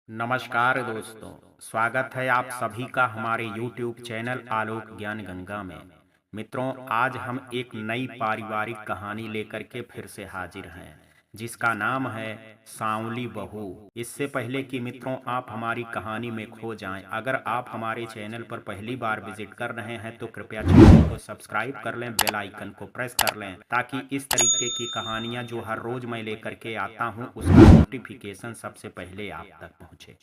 नमस्कार दोस्तों। स्वागत है आप सभी का हमारे YouTube चैनल आलोक ज्ञान गंगा में। मित्रों, आज हम एक नई पारिवारिक कहानी लेकर के फिर से हाजिर हैं, जिसका नाम है सांवली बहू। इससे पहले कि मित्रों आप हमारी कहानी में खो जाएं, अगर आप हमारे चैनल पर पहली बार विजिट कर रहे हैं तो कृपया चैनल को सब्सक्राइब कर लें, बेल आइकन को प्रेस कर लें, ताकि इस तरीके की कहानियां जो हर रोज मैं लेकर के आता हूं उसका नोटिफिकेशन सबसे पहले आप तक पहुंचे।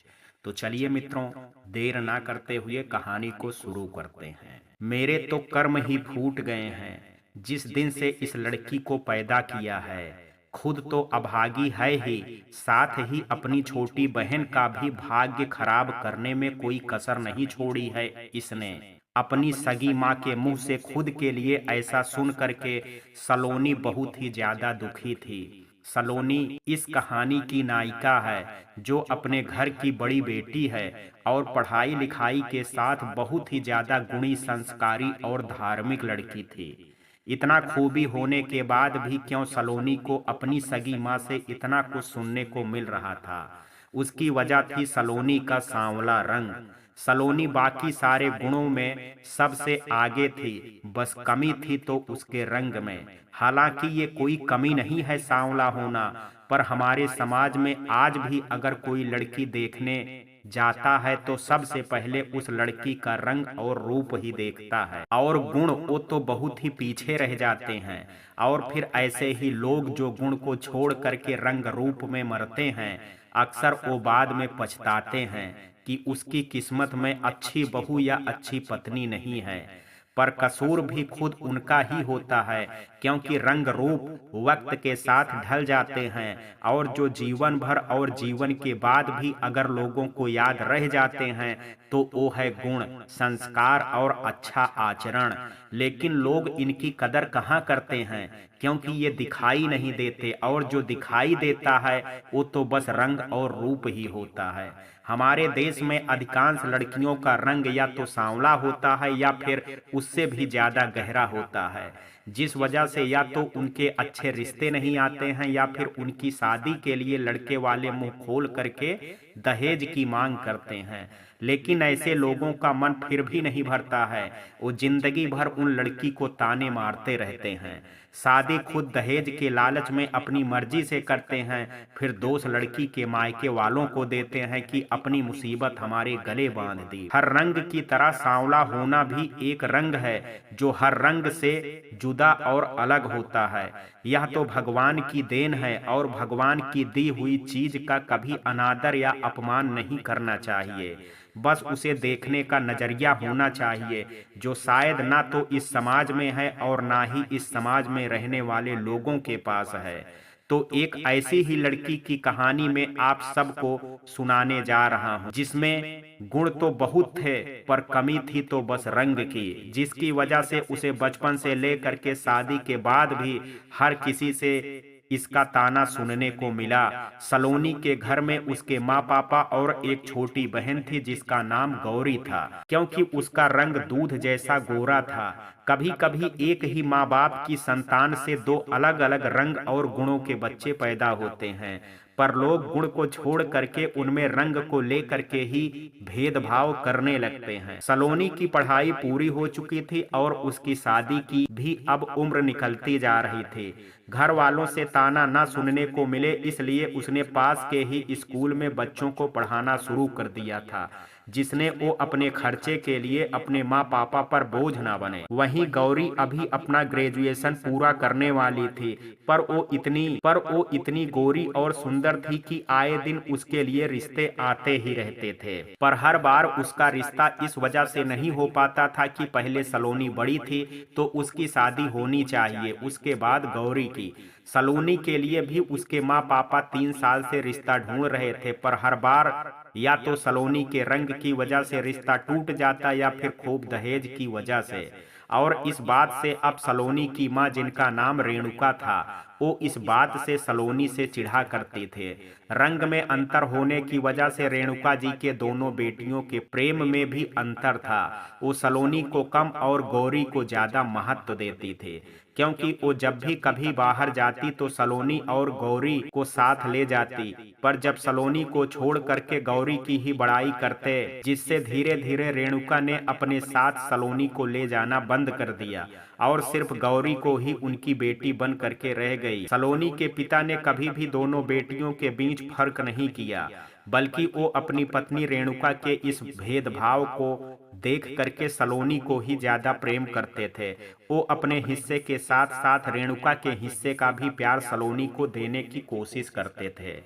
तो चलिए मित्रों, देर ना करते हुए कहानी को शुरू करते हैं। मेरे तो कर्म ही फूट गए हैं, जिस दिन से इस लड़की को पैदा किया है। खुद तो अभागी है ही, साथ ही अपनी छोटी बहन का भी भाग्य खराब करने में कोई कसर नहीं छोड़ी है इसने। अपनी सगी माँ के मुंह से खुद के लिए ऐसा सुन करके सलोनी बहुत ही ज्यादा दुखी थी। सलोनी इस कहानी की नायिका है, जो अपने घर की बड़ी बेटी है और पढ़ाई लिखाई के साथ बहुत ही ज्यादा गुणी, संस्कारी और धार्मिक लड़की थी। इतना खूबी होने के बाद भी क्यों सलोनी को अपनी सगी माँ से इतना कुछ सुनने को मिल रहा था? उसकी वजह थी सलोनी का सांवला रंग। सलोनी बाकी सारे गुणों में सबसे आगे थी, बस कमी थी तो उसके रंग में। हालांकि ये कोई कमी नहीं है सांवला होना, पर हमारे समाज में आज भी अगर कोई लड़की देखने जाता है तो सबसे पहले उस लड़की का रंग और रूप ही देखता है, और गुण वो तो बहुत ही पीछे रह जाते हैं। और फिर ऐसे ही लोग जो गुण को छोड़ करके रंग रूप में मरते हैं, अक्सर वो बाद में पछताते हैं कि उसकी किस्मत में अच्छी बहू या अच्छी पत्नी नहीं है। पर कसूर भी खुद उनका ही होता है, क्योंकि रंग रूप वक्त के साथ ढल जाते हैं, और जो जीवन भर और जीवन के बाद भी अगर लोगों को याद रह जाते हैं तो वो है गुण, संस्कार और अच्छा आचरण। लेकिन लोग इनकी कदर कहाँ करते हैं, क्योंकि ये दिखाई नहीं देते, और जो दिखाई देता है वो तो बस रंग और रूप ही होता है। हमारे देश में अधिकांश लड़कियों का रंग या तो सांवला होता है या फिर उससे भी ज्यादा गहरा होता है, जिस वजह से या तो उनके अच्छे रिश्ते नहीं आते हैं या फिर उनकी शादी के लिए लड़के वाले मुंह खोल करके दहेज की मांग करते हैं। लेकिन ऐसे लोगों का मन फिर भी नहीं भरता है, वो जिंदगी भर उन लड़की को ताने मारते रहते हैं। शादी खुद दहेज के लालच में अपनी मर्जी से करते हैं, फिर दोष लड़की के मायके वालों को देते हैं कि अपनी मुसीबत हमारे गले बांध दी। हर रंग की तरह सांवला होना भी एक रंग है, जो हर रंग से जुदा और अलग होता है। यह तो भगवान की देन है, और भगवान की दी हुई चीज का कभी अनादर या अपमान नहीं करना चाहिए। बस उसे देखने का नजरिया होना चाहिए, जो शायद ना तो इस समाज में है और ना ही इस समाज में रहने वाले लोगों के पास है। तो एक ऐसी ही लड़की की कहानी में आप सबको सुनाने जा रहा हूँ, जिसमें गुण तो बहुत थे पर कमी थी तो बस रंग की, जिसकी वजह से उसे बचपन से लेकर के शादी के बाद भी हर किसी से इसका ताना सुनने को मिला। सलोनी के घर में उसके माँ पापा और एक छोटी बहन थी जिसका नाम गौरी था, क्योंकि उसका रंग दूध जैसा गोरा था। कभी कभी एक ही माँ बाप की संतान से दो अलग अलग रंग और गुणों के बच्चे पैदा होते हैं, पर लोग गुण को छोड़ करके उनमें रंग को लेकर के ही भेदभाव करने लगते हैं। सलोनी की पढ़ाई पूरी हो चुकी थी और उसकी शादी की भी अब उम्र निकलती जा रही थी। घर वालों से ताना न सुनने को मिले, इसलिए उसने पास के ही स्कूल में बच्चों को पढ़ाना शुरू कर दिया था, जिसने वो अपने खर्चे के लिए अपने माँ पापा पर बोझ ना बने। वहीं गौरी अभी अपना ग्रेजुएशन पूरा करने वाली थी, पर वो इतनी गोरी और सुंदर थी कि आए दिन उसके लिए रिश्ते आते ही रहते थे। पर हर बार उसका रिश्ता इस वजह से नहीं हो पाता था कि पहले सलोनी बड़ी थी तो उसकी शादी होनी चाहिए, उसके बाद गौरी की। सलोनी के लिए भी उसके माँ पापा 3 साल से रिश्ता ढूंढ रहे थे, पर हर बार या तो सलोनी के रंग की वजह से रिश्ता टूट जाता या फिर खूब दहेज की वजह से। और इस बात से अब सलोनी की माँ, जिनका नाम रेणुका था, वो इस बात से सलोनी से चिढ़ा करते थे। रंग में अंतर होने की वजह से रेणुका जी के दोनों बेटियों के प्रेम में भी अंतर था। वो सलोनी को कम और गौरी को ज्यादा महत्व देती थे, क्योंकि वो जब भी कभी बाहर जाती तो सलोनी और गौरी को साथ ले जाती। पर जब सलोनी को छोड़ करके गौरी की ही बड़ाई करते, जिससे धीरे धीरे रेणुका ने अपने साथ सलोनी को ले जाना बंद कर दिया और सिर्फ गौरी को ही उनकी बेटी बन करके रह गई। सलोनी के पिता ने कभी भी दोनों बेटियों के बीच फर्क नहीं किया, बल्कि वो अपनी पत्नी रेणुका के इस भेदभाव को देख करके सलोनी को ही ज्यादा प्रेम करते थे। वो अपने हिस्से के साथ साथ रेणुका के हिस्से का भी प्यार सलोनी को देने की कोशिश करते थे।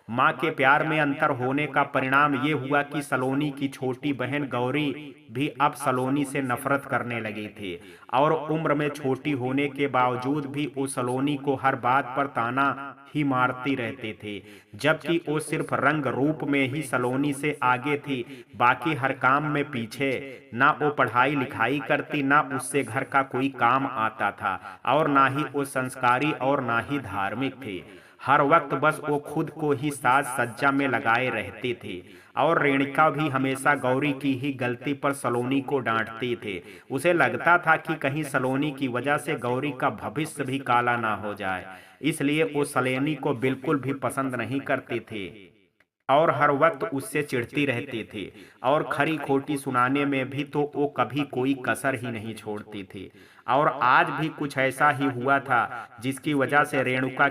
माँ के प्यार में अंतर होने का परिणाम ये हुआ कि सलोनी की छोटी बहन गौरी भी अब सलोनी से नफरत करने लगी थी और उम्र में छोटी होने के बावजूद भी वो सलोनी को हर बात पर ताना ही मारती रहती थी, जबकि वो सिर्फ रंग रूप में ही सलोनी से आगे थी, बाकी हर काम में पीछे। ना वो पढ़ाई लिखाई करती, ना उससे घर का कोई काम आता था और ना ही वो संस्कारी और ना ही धार्मिक थी। हर वक्त बस वो खुद को ही साज सज्जा में लगाए रहती थी और रेणुका भी हमेशा गौरी की ही गलती पर सलोनी को डांटती थी। उसे लगता था कि कहीं सलोनी की वजह से गौरी का भविष्य भी काला ना हो जाए, इसलिए वो सलोनी को बिल्कुल भी पसंद नहीं करती थी और हर वक्त उससे चिढ़ती रहती थी और खरी खोटी सुनाने में भी तो वो कभी कोई कसर ही नहीं छोड़ती थी। और आज भी कुछ ऐसा ही हुआ था, जिसकी वजह से रेणुका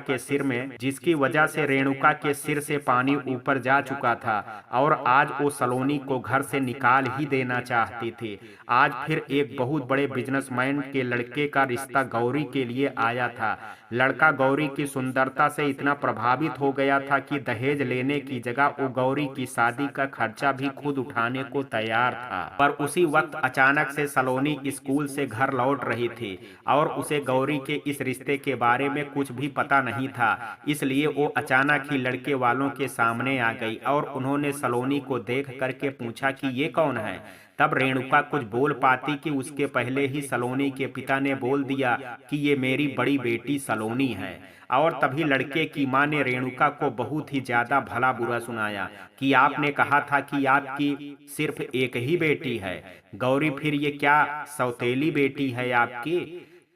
के सिर से पानी ऊपर जा चुका था और आज वो सलोनी को घर से निकाल ही देना चाहती थी। आज फिर एक बहुत बड़े बिजनेसमैन के लड़के का रिश्ता गौरी के लिए आया था। लड़का गौरी की सुंदरता से इतना प्रभावित हो गया था कि दहेज लेने की जगह वो गौरी की शादी का खर्चा भी खुद उठाने को तैयार था। पर उसी वक्त अचानक से सलोनी स्कूल से घर लौट रही थी और उसे गौरी के इस रिश्ते के बारे में कुछ भी पता नहीं था, इसलिए वो अचानक ही लड़के वालों के सामने आ गई और उन्होंने सलोनी को देख करके पूछा कि ये कौन है। तब रेणुका कुछ बोल पाती कि उसके पहले ही सलोनी के पिता ने बोल दिया कि ये मेरी बड़ी बेटी सलोनी है। और तभी लड़के की मां ने रेणुका को बहुत ही ज्यादा भला बुरा सुनाया कि आपने कहा था कि आपकी सिर्फ एक ही बेटी है गौरी, फिर ये क्या सौतेली बेटी है आपकी।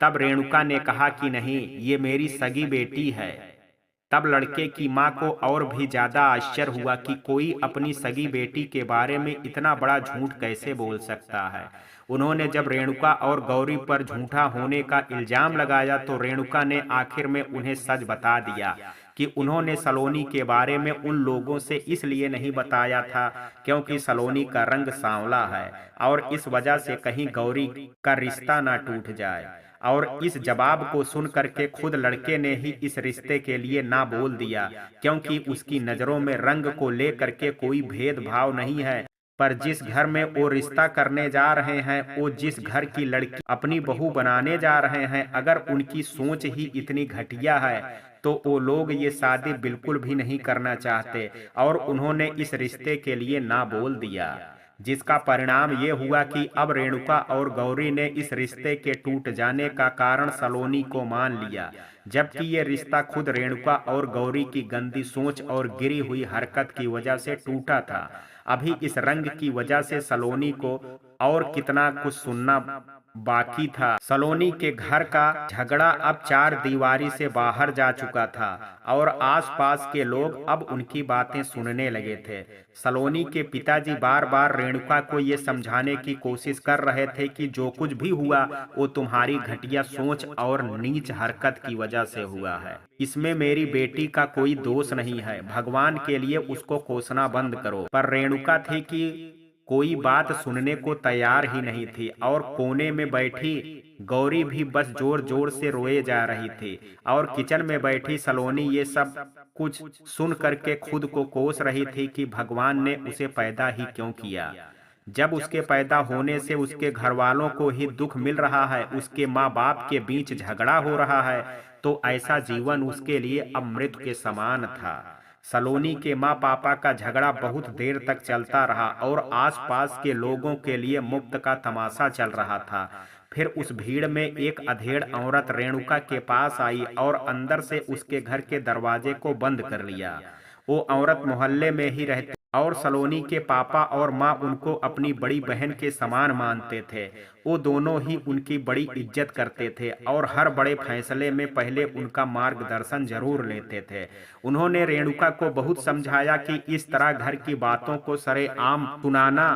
तब रेणुका ने कहा कि नहीं, ये मेरी सगी बेटी है। तब लड़के की मां को और भी ज्यादा आश्चर्य हुआ कि कोई अपनी सगी बेटी के बारे में इतना बड़ा झूठ कैसे बोल सकता है। उन्होंने जब रेणुका और गौरी पर झूठा होने का इल्जाम लगाया तो रेणुका ने आखिर में उन्हें सच बता दिया कि उन्होंने सलोनी के बारे में उन लोगों से इसलिए नहीं बताया था क्योंकि सलोनी का रंग सांवला है और इस वजह से कहीं गौरी का रिश्ता ना टूट जाए। और इस जवाब को सुन करके खुद लड़के ने ही इस रिश्ते के लिए ना बोल दिया, क्योंकि उसकी नजरों में रंग को लेकर के कोई भेदभाव नहीं है। पर जिस घर में वो रिश्ता करने जा रहे हैं, वो जिस घर की लड़की अपनी बहू बनाने जा रहे हैं, अगर उनकी सोच ही इतनी घटिया है तो वो लोग ये शादी बिल्कुल भी नहीं करना चाहते और उन्होंने इस रिश्ते के लिए ना बोल दिया, जिसका परिणाम ये हुआ कि अब रेणुका और गौरी ने इस रिश्ते के टूट जाने का कारण सलोनी को मान लिया, जबकि ये रिश्ता खुद रेणुका और गौरी की गंदी सोच और गिरी हुई हरकत की वजह से टूटा था। अभी इस रंग की वजह से सलोनी को और कितना कुछ सुनना बाकी था। सलोनी के घर का झगड़ा अब चार दीवारी से बाहर जा चुका था और आसपास के लोग अब उनकी बातें सुनने लगे थे। सलोनी के पिताजी बार बार रेणुका को ये समझाने की कोशिश कर रहे थे कि जो कुछ भी हुआ वो तुम्हारी घटिया सोच और नीच हरकत की वजह से हुआ है। इसमें मेरी बेटी का कोई दोष नहीं है, भगवान के लिए उसको कोसना बंद करो। पर रेणुका थी कि कोई बात सुनने को तैयार ही नहीं थी और कोने में बैठी गौरी भी बस जोर जोर से रोए जा रही थी और किचन में बैठी सलोनी ये सब कुछ सुन करके खुद को कोस रही थी कि भगवान ने उसे पैदा ही क्यों किया। जब उसके पैदा होने से उसके घर वालों को ही दुख मिल रहा है, उसके माँ बाप के बीच झगड़ा हो रहा है, तो ऐसा जीवन उसके लिए अमृत के समान था। सलोनी के माँ पापा का झगड़ा बहुत देर तक चलता रहा और आसपास के लोगों के लिए मुफ्त का तमाशा चल रहा था। फिर उस भीड़ में एक अधेड़ औरत रेणुका के पास आई और अंदर से उसके घर के दरवाजे को बंद कर लिया। वो औरत मोहल्ले में ही रहती और सलोनी के पापा और माँ उनको अपनी बड़ी बहन के समान मानते थे। वो दोनों ही उनकी बड़ी इज्जत करते थे और हर बड़े फैसले में पहले उनका मार्गदर्शन जरूर लेते थे। उन्होंने रेणुका को बहुत समझाया कि इस तरह घर की बातों को सरेआम सुनाना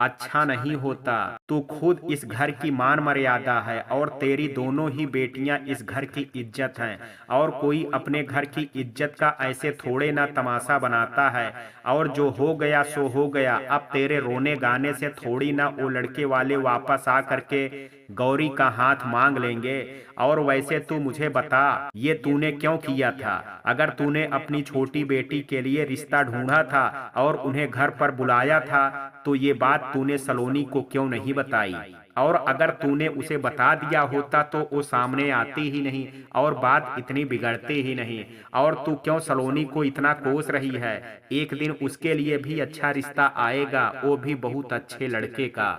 अच्छा नहीं होता। तू खुद इस घर की मान मर्यादा है और तेरी दोनों ही बेटियां इस घर की इज्जत हैं, और कोई अपने घर की इज्जत का ऐसे थोड़े ना तमाशा बनाता है। और जो हो गया सो हो गया। अब तेरे रोने गाने से थोड़ी ना वो लड़के वाले वापस आ करके गौरी का हाथ मांग लेंगे। और वैसे तू मुझे बता, ये तूने क्यों किया था? अगर तूने अपनी छोटी बेटी के लिए रिश्ता ढूंढा था और उन्हें घर पर बुलाया था, तो ये बात तूने सलोनी को क्यों नहीं बताई? और अगर तूने उसे बता दिया होता तो वो सामने आती ही नहीं और बात इतनी बिगड़ती ही नहीं। और तू क्यों सलोनी को इतना कोस रही है? एक दिन उसके लिए भी अच्छा रिश्ता आएगा, वो भी बहुत अच्छे लड़के का।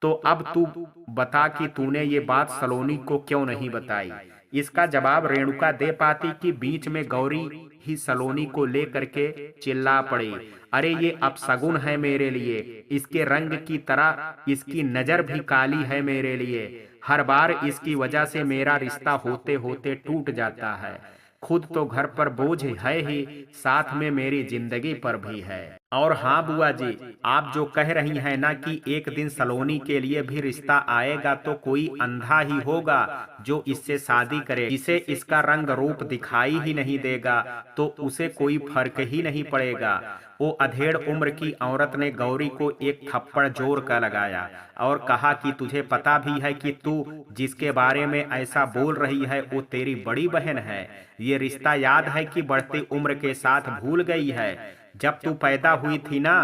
तो अब तू बता कि तूने ये बात सलोनी को क्यों नहीं बताई? इसका जवाब रेणुका दे पाती कि बीच में गौरी ही सलोनी को लेकर के चिल्ला पड़ी, अरे ये अपशगुन है मेरे लिए, इसके रंग की तरह इसकी नजर भी काली है मेरे लिए। हर बार इसकी वजह से मेरा रिश्ता होते होते टूट जाता है। खुद तो घर पर बोझ है ही, साथ में मेरी जिंदगी पर भी है। और हाँ बुआ जी, आप जो कह रही हैं ना कि एक दिन सलोनी के लिए भी रिश्ता आएगा, तो कोई अंधा ही होगा जो इससे शादी करे। जिसे इसका रंग रूप दिखाई ही नहीं देगा तो उसे कोई फर्क ही नहीं पड़ेगा। वो अधेड़ उम्र की औरत ने गौरी को एक थप्पड़ जोर कर लगाया और कहा कि तुझे पता भी है कि तू जिसके बारे में ऐसा बोल रही है वो तेरी बड़ी बहन है। ये रिश्ता याद है कि बढ़ती उम्र के साथ भूल गई है? जब तू पैदा हुई थी ना,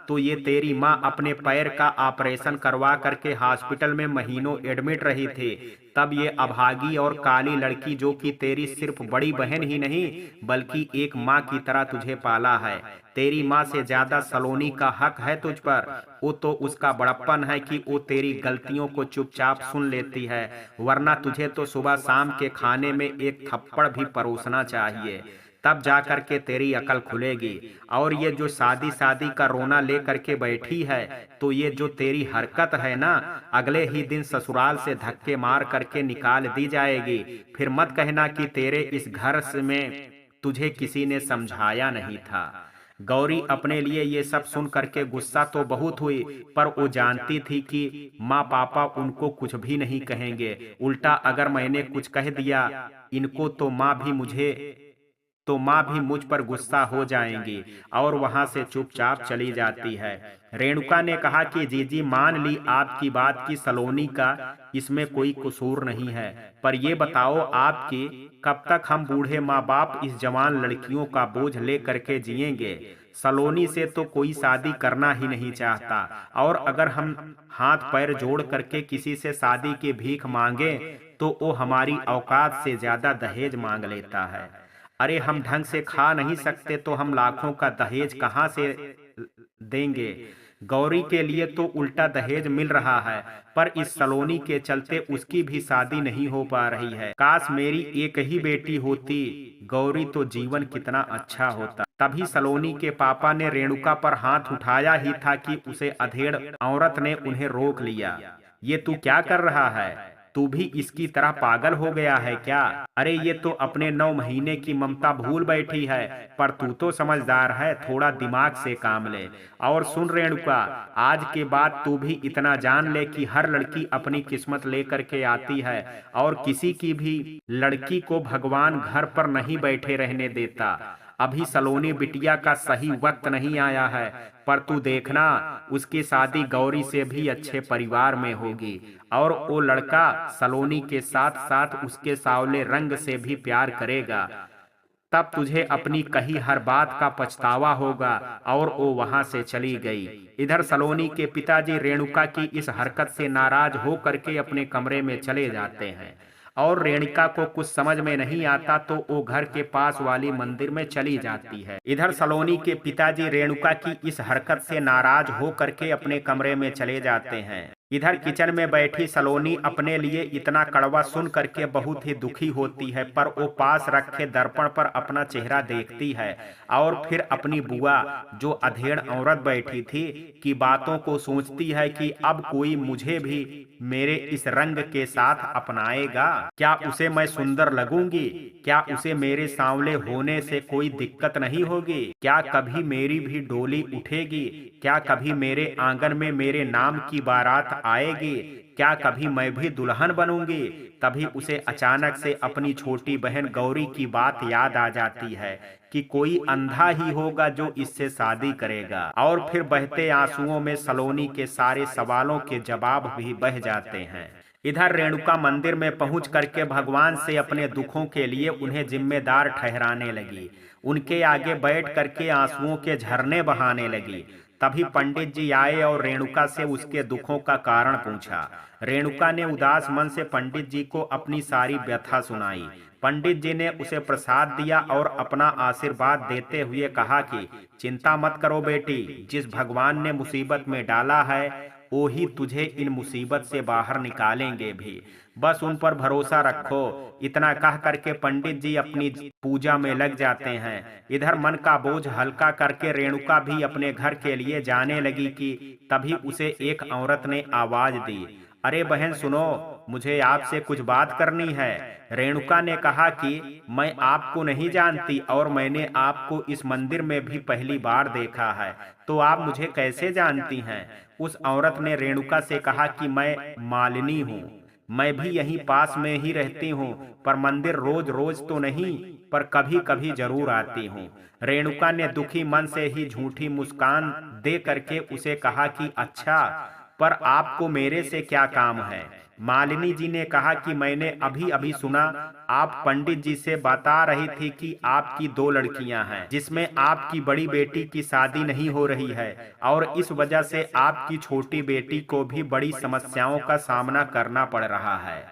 तो ये तेरी माँ अपने पैर का ऑपरेशन करवा करके हॉस्पिटल में महीनों एडमिट रही थी। तब ये अभागी और काली लड़की, जो कि तेरी सिर्फ बड़ी बहन ही नहीं बल्कि एक माँ की तरह तुझे पाला है। तेरी माँ से ज्यादा सलोनी का हक है तुझ पर। वो तो उसका बड़प्पन है कि वो तेरी गलतियों को चुपचाप सुन लेती है, वरना तुझे तो सुबह शाम के खाने में एक थप्पड़ भी परोसना चाहिए, तब जा कर के तेरी अकल खुलेगी। और ये जो शादी शादी का रोना ले करके बैठी है, तो ये जो तेरी हरकत है ना, अगले ही दिन ससुराल से धक्के मार करके निकाल दी जाएगी। फिर मत कहना कि तेरे इस घर में तुझे किसी ने समझाया नहीं था। गौरी अपने लिए ये सब सुन करके गुस्सा तो बहुत हुई, पर वो जानती थी कि माँ पापा उनको कुछ भी नहीं कहेंगे। उल्टा अगर मैंने कुछ कह दिया इनको तो माँ भी मुझ पर गुस्सा हो जाएंगी, और वहां से चुपचाप चली जाती है। रेणुका ने कहा कि जीजी मान ली आपकी बात कि सलोनी का इसमें कोई कसूर नहीं है, पर ये बताओ आपकी कब तक हम बूढ़े माँ बाप इस जवान लड़कियों का बोझ ले करके जिएंगे? सलोनी से तो कोई शादी करना ही नहीं चाहता, और अगर हम हाथ पैर जोड़ करके किसी से शादी की भीख मांगे तो वो हमारी औकात से ज्यादा दहेज मांग लेता है। अरे हम ढंग से खा नहीं सकते तो हम लाखों का दहेज कहाँ से देंगे? गौरी के लिए तो उल्टा दहेज मिल रहा है, पर इस सलोनी के चलते उसकी भी शादी नहीं हो पा रही है। काश मेरी एक ही बेटी होती गौरी, तो जीवन कितना अच्छा होता। तभी सलोनी के पापा ने रेणुका पर हाथ उठाया ही था कि उसे अधेड़ औरत ने उन्हें रोक लिया। ये तू क्या कर रहा है? तू भी इसकी तरह पागल हो गया है क्या? अरे ये तो अपने 9 महीने की ममता भूल बैठी है, पर तू तो समझदार है, थोड़ा दिमाग से काम ले। और सुन रेणुका, आज के बाद तू भी इतना जान ले कि हर लड़की अपनी किस्मत लेकर के आती है, और किसी की भी लड़की को भगवान घर पर नहीं बैठे रहने देता। अभी सलोनी बिटिया का सही वक्त नहीं आया है, पर तू देखना उसकी शादी गौरी से भी अच्छे परिवार में होगी, और वो लड़का सलोनी के साथ साथ उसके सांवले रंग से भी प्यार करेगा। तब तुझे अपनी कही हर बात का पछतावा होगा। और वो वहां से चली गई। इधर सलोनी के पिताजी रेणुका की इस हरकत से नाराज हो करके अपने कमरे में चले जाते हैं, और रेणुका को कुछ समझ में नहीं आता तो वो घर के पास वाली मंदिर में चली जाती है। इधर सलोनी के पिताजी रेणुका की इस हरकत से नाराज हो करके अपने कमरे में चले जाते हैं। इधर किचन में बैठी सलोनी अपने लिए इतना कड़वा सुन करके बहुत ही दुखी होती है, पर वो पास रखे दर्पण पर अपना चेहरा देखती है और फिर अपनी बुआ जो अधेड़ औरत बैठी थी की बातों को सोचती है कि अब कोई मुझे भी मेरे इस रंग के साथ अपनाएगा। क्या उसे मैं सुंदर लगूंगी? क्या उसे मेरे सांवले होने से कोई दिक्कत नहीं होगी? क्या कभी मेरी भी डोली उठेगी? क्या कभी मेरे आंगन में मेरे नाम की बारात आएगी? क्या कभी मैं भी दुल्हन बनूंगी? तभी उसे अचानक से अपनी छोटी बहन गौरी की बात याद आ जाती है कि कोई अंधा ही होगा जो इससे शादी करेगा। और फिर बहते आंसुओं में सलोनी के सारे सवालों के जवाब भी बह जाते हैं। इधर रेणुका मंदिर में पहुंच करके भगवान से अपने दुखों के लिए उन्हें जिम्मेदार ठहराने लगी। उनके आगे बैठ करके आंसुओं के झरने बहाने लगी। तभी पंडित जी आए और रेणुका से उसके दुखों का कारण पूछा। रेणुका ने उदास मन से पंडित जी को अपनी सारी व्यथा सुनाई। पंडित जी ने उसे प्रसाद दिया और अपना आशीर्वाद देते हुए कहा कि चिंता मत करो बेटी, जिस भगवान ने मुसीबत में डाला है वो ही तुझे इन मुसीबत से बाहर निकालेंगे भी, बस उन पर भरोसा रखो। इतना कह करके पंडित जी अपनी पूजा में लग जाते हैं। इधर मन का बोझ हल्का करके रेणुका भी अपने घर के लिए जाने लगी कि तभी उसे एक औरत ने आवाज दी, अरे बहन सुनो, मुझे आपसे कुछ बात करनी है। रेणुका ने कहा कि मैं आपको नहीं जानती और मैंने आपको इस मंदिर में भी पहली बार देखा है, तो आप मुझे कैसे जानती हैं? उस औरत ने रेणुका से कहा कि मैं मालिनी हूँ, मैं भी यहीं पास में ही रहती हूँ, पर मंदिर रोज रोज तो नहीं, पर कभी कभी जरूर आती हूँ। रेणुका ने दुखी मन से ही झूठी मुस्कान दे करके उसे कहा कि अच्छा, पर आपको मेरे से क्या काम है? मालिनी जी ने कहा कि मैंने अभी अभी सुना, आप पंडित जी से बता रही थी कि आपकी दो लड़कियां हैं, जिसमें आपकी बड़ी बेटी की शादी नहीं हो रही है और इस वजह से आपकी छोटी बेटी को भी बड़ी समस्याओं का सामना करना पड़ रहा है।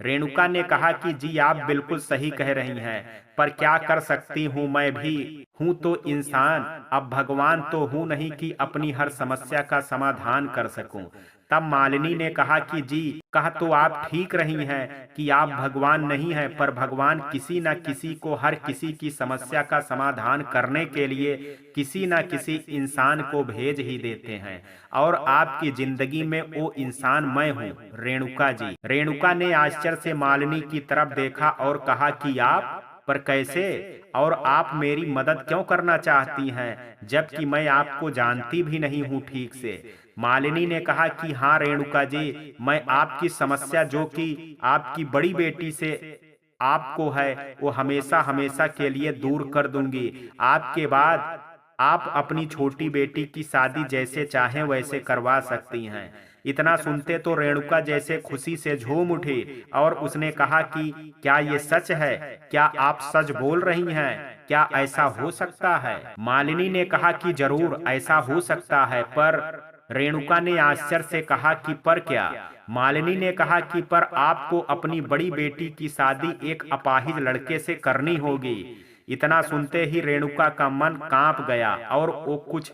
रेणुका ने कहा कि जी आप बिल्कुल सही कह रही हैं, पर क्या कर सकती हूँ, मैं भी हूँ तो इंसान, अब भगवान तो हूँ नहीं कि अपनी हर समस्या का समाधान कर सकूं। तब मालिनी ने कहा कि जी कहा तो आप ठीक रही हैं कि आप भगवान नहीं हैं, पर भगवान किसी न किसी को हर किसी की समस्या का समाधान करने के लिए किसी न किसी इंसान को भेज ही देते हैं, और आपकी जिंदगी में वो इंसान मैं हूँ, रेणुका जी। रेणुका ने आश्चर्य से मालिनी की तरफ देखा और कहा कि आप, पर कैसे, और आप मेरी मदद क्यों करना चाहती हैं, जबकि मैं आपको जानती भी नहीं हूँ ठीक से? मालिनी ने कहा कि हाँ रेणुका जी, मैं आपकी समस्या जो कि आपकी बड़ी बेटी से आपको है वो हमेशा हमेशा के लिए दूर कर दूंगी। आपके बाद आप अपनी छोटी बेटी की शादी जैसे चाहें वैसे करवा सकती हैं। इतना सुनते तो रेणुका जैसे खुशी से झूम उठी और उसने कहा कि क्या ये सच है? क्या आप सच बोल रही हैं? क्या ऐसा हो सकता है? मालिनी ने कहा कि जरूर ऐसा हो सकता है, पर रेणुका ने आश्चर्य से कहा कि पर क्या? मालिनी ने कहा कि पर आपको अपनी बड़ी बेटी की शादी एक अपाहिज लड़के से करनी होगी। इतना सुनते ही रेणुका का मन कांप गया और वो कुछ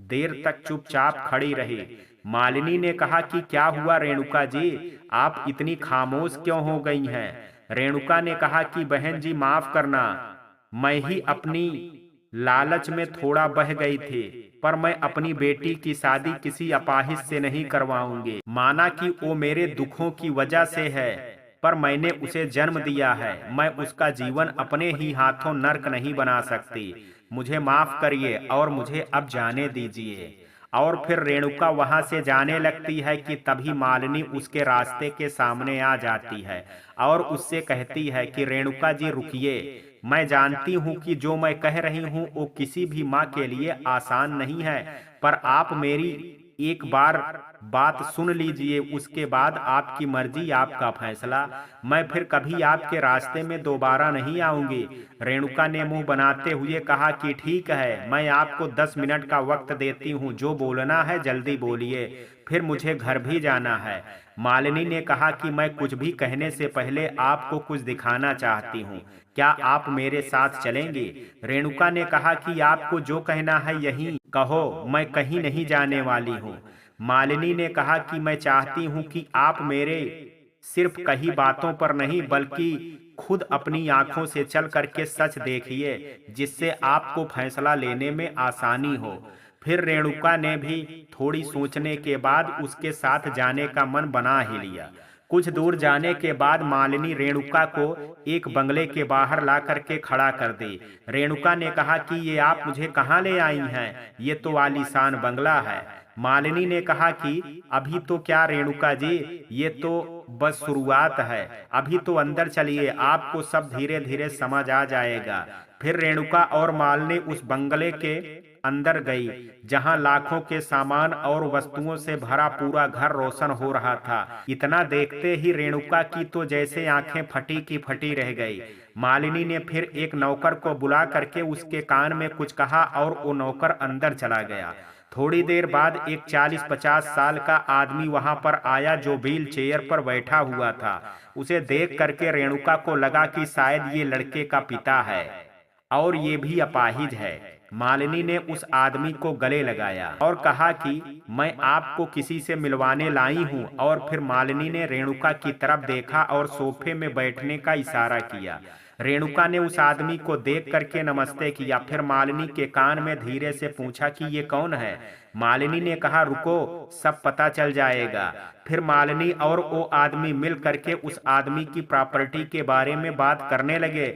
देर तक चुपचाप खड़ी रही। मालिनी ने कहा कि क्या हुआ रेणुका जी, आप इतनी खामोश क्यों हो गई हैं? रेणुका ने कहा कि बहन जी माफ करना, मैं ही अपनी लालच में थोड़ा बह गई थी, पर मैं अपनी बेटी की शादी किसी अपाहिज से नहीं करवाऊंगी। माना कि वो मेरे दुखों की वजह से है, पर मैंने उसे जन्म दिया है, मैं उसका जीवन अपने ही हाथों नर्क नहीं बना सकती। मुझे माफ करिए और मुझे अब जाने दीजिए। और फिर रेणुका वहां से जाने लगती है कि तभी मालिनी उसके रास्ते के सामने आ जाती है और उससे कहती है कि रेणुका जी रुकिए, मैं जानती हूँ कि जो मैं कह रही हूँ वो किसी भी माँ के लिए आसान नहीं है, पर आप मेरी एक बार बात सुन लीजिए, उसके बाद आपकी मर्जी आपका फैसला। मैं फिर कभी आपके रास्ते में दोबारा नहीं आऊंगी। रेणुका ने मुंह बनाते हुए कहा कि ठीक है, मैं आपको 10 मिनट का वक्त देती हूँ, जो बोलना है जल्दी बोलिए, फिर मुझे घर भी जाना है। मालिनी ने कहा कि मैं कुछ भी कहने से पहले आपको कुछ दिखाना चाहती हूँ, क्या आप मेरे साथ चलेंगी? रेणुका ने कहा कि आपको जो कहना है यही कहो, मैं कहीं नहीं जाने वाली हूँ। मालिनी ने कहा कि मैं चाहती हूँ कि आप मेरे सिर्फ कही बातों पर नहीं बल्कि खुद अपनी आंखों से चल करके सच देखिए, जिससे आपको फैसला लेने में आसानी हो। फिर रेणुका ने भी थोड़ी सोचने के बाद उसके साथ जाने का मन बना ही लिया। कुछ दूर जाने के बाद मालिनी रेणुका को एक बंगले के बाहर ला करके खड़ा कर दी। रेणुका ने कहा कि ये आप मुझे कहाँ ले आई हैं? ये तो आलीशान बंगला है। मालिनी ने कहा कि अभी तो क्या रेणुका जी, ये तो बस शुरुआत है। अभी तो अंदर चलिए, आपको सब धीरे धीरे समझ आ जाएगा। फिर रेणुका और मालिनी उस बंगले के अंदर गई, जहां लाखों के सामान और वस्तुओं से भरा पूरा घर रोशन हो रहा था। इतना देखते ही रेणुका की तो जैसे आंखें फटी की फटी रह गई। मालिनी ने फिर एक नौकर को बुला करके उसके कान में कुछ कहा और वो नौकर अंदर चला गया। थोड़ी देर बाद एक 40-50 साल का आदमी वहां पर आया, जो व्हील चेयर पर बैठा हुआ था। उसे देख करके रेणुका को लगा कि शायद ये लड़के का पिता है और ये भी अपाहिज है। मालिनी ने उस आदमी को गले लगाया और कहा कि मैं आपको किसी से मिलवाने लाई हूँ। और फिर मालिनी ने रेणुका की तरफ देखा और सोफे में बैठने का इशारा किया। रेणुका ने उस आदमी को देख करके नमस्ते किया। फिर मालिनी के कान में धीरे से पूछा कि ये कौन है? मालिनी ने कहा, रुको, सब पता चल जाएगा। फिर मालिनी और वो आदमी मिल करके उस आदमी की प्रॉपर्टी के बारे में बात करने लगे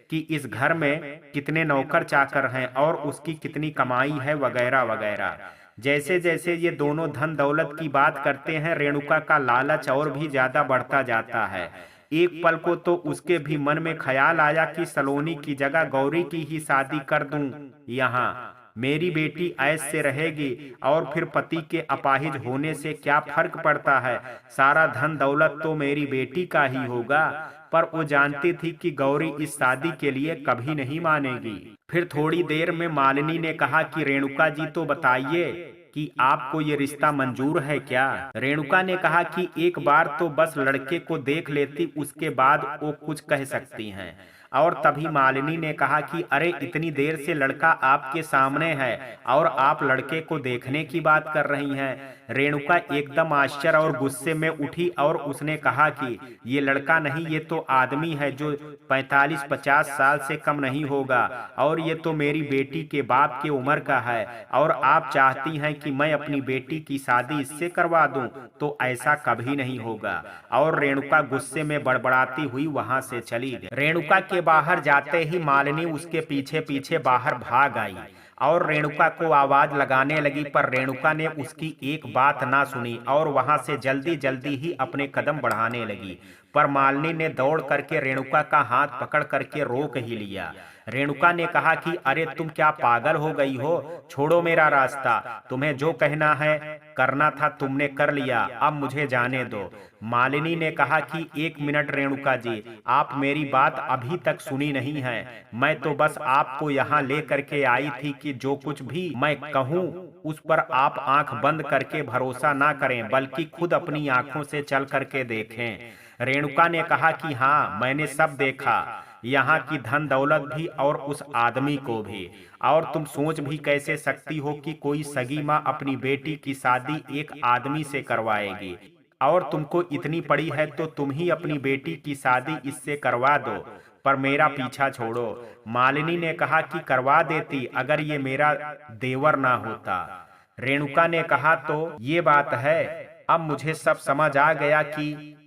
कि इस घर में कितने नौकर चाकर हैं और उसकी कितनी कमाई है, वगैरह वगैरह। जैसे जैसे ये दोनों धन दौलत की बात करते हैं, रेणुका का लालच और भी ज्यादा बढ़ता जाता है। एक पल को तो उसके भी मन में ख्याल आया कि सलोनी की जगह गौरी की ही शादी कर दूं। यहाँ मेरी बेटी ऐश से रहेगी और फिर पति के अपाहिज होने से क्या फर्क पड़ता है? सारा धन दौलत तो मेरी बेटी का ही होगा। पर वो जानती थी कि गौरी इस शादी के लिए कभी नहीं मानेगी। फिर थोड़ी देर में मालिनी ने कहा कि रेणुका जी, तो बताइए कि आपको ये रिश्ता मंजूर है क्या? रेणुका ने कहा कि एक बार तो बस लड़के को देख लेती, उसके बाद वो कुछ कह सकती हैं। और तभी मालिनी ने कहा कि अरे, इतनी देर से लड़का आपके सामने है और आप लड़के को देखने की बात कर रही हैं। रेणुका एकदम आश्चर्य और गुस्से में उठी और उसने कहा कि ये लड़का नहीं, ये तो आदमी है जो 45-50 साल से कम नहीं होगा और ये तो मेरी बेटी के बाप के उम्र का है। और आप चाहती हैं कि मैं अपनी बेटी की शादी इससे करवा दूं? तो ऐसा कभी नहीं होगा। और रेणुका गुस्से में बड़बड़ाती हुई वहां से चली गई। रेणुका के बाहर जाते ही मालिनी उसके पीछे पीछे बाहर भाग आई और रेणुका को आवाज लगाने लगी, पर रेणुका ने उसकी एक बात ना सुनी और वहां से जल्दी जल्दी ही अपने कदम बढ़ाने लगी। पर मालिनी ने दौड़ करके रेणुका का हाथ पकड़ करके रोक ही लिया। रेणुका ने कहा कि अरे, तुम क्या पागल हो गई हो? छोड़ो मेरा रास्ता। तुम्हें जो कहना है करना था तुमने कर लिया, अब मुझे जाने दो। मालिनी ने कहा कि एक मिनट रेणुका जी, आप मेरी बात अभी तक सुनी नहीं है। मैं तो बस आपको यहाँ ले करके आई थी कि जो कुछ भी मैं कहूँ उस पर आप आंख बंद करके भरोसा ना करें, बल्कि खुद अपनी आंखों से चल करके देखें। रेणुका ने कहा कि हाँ, मैंने सब देखा, यहाँ की धन दौलत भी और उस आदमी को भी। और तुम सोच भी कैसे सकती हो कि कोई सगी माँ अपनी बेटी की शादी एक आदमी से करवाएगी? और तुमको इतनी पड़ी है तो तुम ही अपनी बेटी की शादी इससे करवा दो, पर मेरा पीछा छोड़ो। मालिनी ने कहा कि करवा देती अगर ये मेरा देवर ना होता। रेणुका ने कहा, तो ये बात है, अब मुझे सब समझ आ गया कि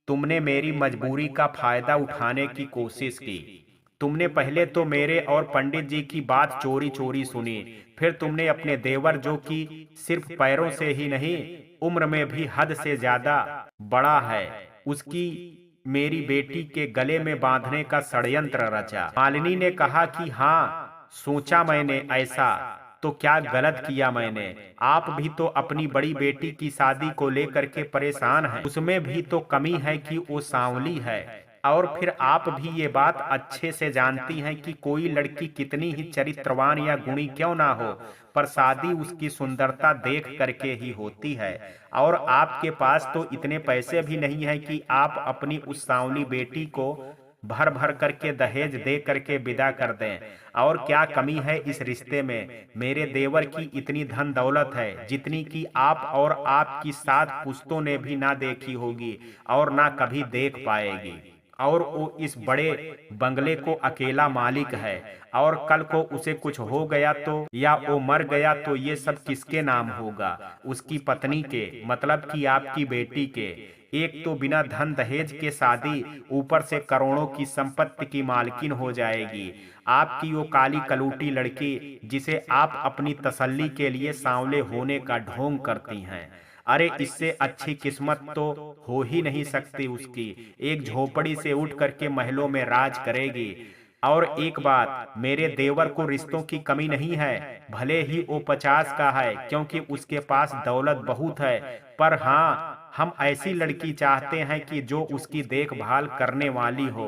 तुमने मेरी मजबूरी का फायदा उठाने की कोशिश की। तुमने पहले तो मेरे और पंडित जी की बात चोरी चोरी सुनी, फिर तुमने अपने देवर, जो कि सिर्फ पैरों से ही नहीं उम्र में भी हद से ज्यादा बड़ा है, उसकी मेरी बेटी के गले में बांधने का षड्यंत्र रचा। मालिनी ने कहा कि हाँ, सोचा मैंने ऐसा, तो क्या गलत किया मैंने? आप भी तो अपनी बड़ी बेटी की शादी को लेकर के परेशान हैं। उसमें भी तो कमी है कि वो सांवली है। और फिर आप भी ये बात अच्छे से जानती हैं कि कोई लड़की कितनी ही चरित्रवान या गुणी क्यों ना हो, पर शादी उसकी सुंदरता देख करके ही होती है। और आपके पास तो इतने पैसे भी नहीं है कि आप अपनी उस सांवली बेटी को भर भर करके दहेज दे करके विदा कर दें। और क्या कमी है इस रिश्ते में? मेरे देवर की इतनी धन दौलत है जितनी कि आप और आपकी 7 पुश्तों ने भी ना देखी होगी और ना कभी देख पाएगी। और वो इस बड़े बंगले को अकेला मालिक है, और कल को उसे कुछ हो गया तो, या वो मर गया तो ये सब किसके नाम होगा? उसकी पत्नी के, मतलब कि आपकी बेटी के। एक तो बिना धन दहेज के शादी, ऊपर से करोड़ों की संपत्ति की मालकिन हो जाएगी आपकी वो काली कलूटी लड़की, जिसे आप अपनी तसल्ली के लिए सांवले होने का ढोंग करती हैं। अरे इससे अच्छी किस्मत तो हो ही नहीं सकती उसकी। एक झोपड़ी से उठ करके महलों में राज करेगी। और एक बात, मेरे देवर को रिश्तों की कमी नहीं है, भले ही वो 50 का है, क्योंकि उसके पास दौलत बहुत है। पर हाँ, हम ऐसी लड़की चाहते हैं कि जो उसकी देखभाल करने वाली हो।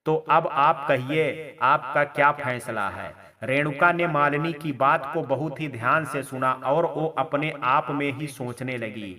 तो अब आप कहिए, आपका क्या फैसला है? रेणुका ने मालिनी की बात को बहुत ही ध्यान से सुना और वो अपने आप में ही सोचने लगी।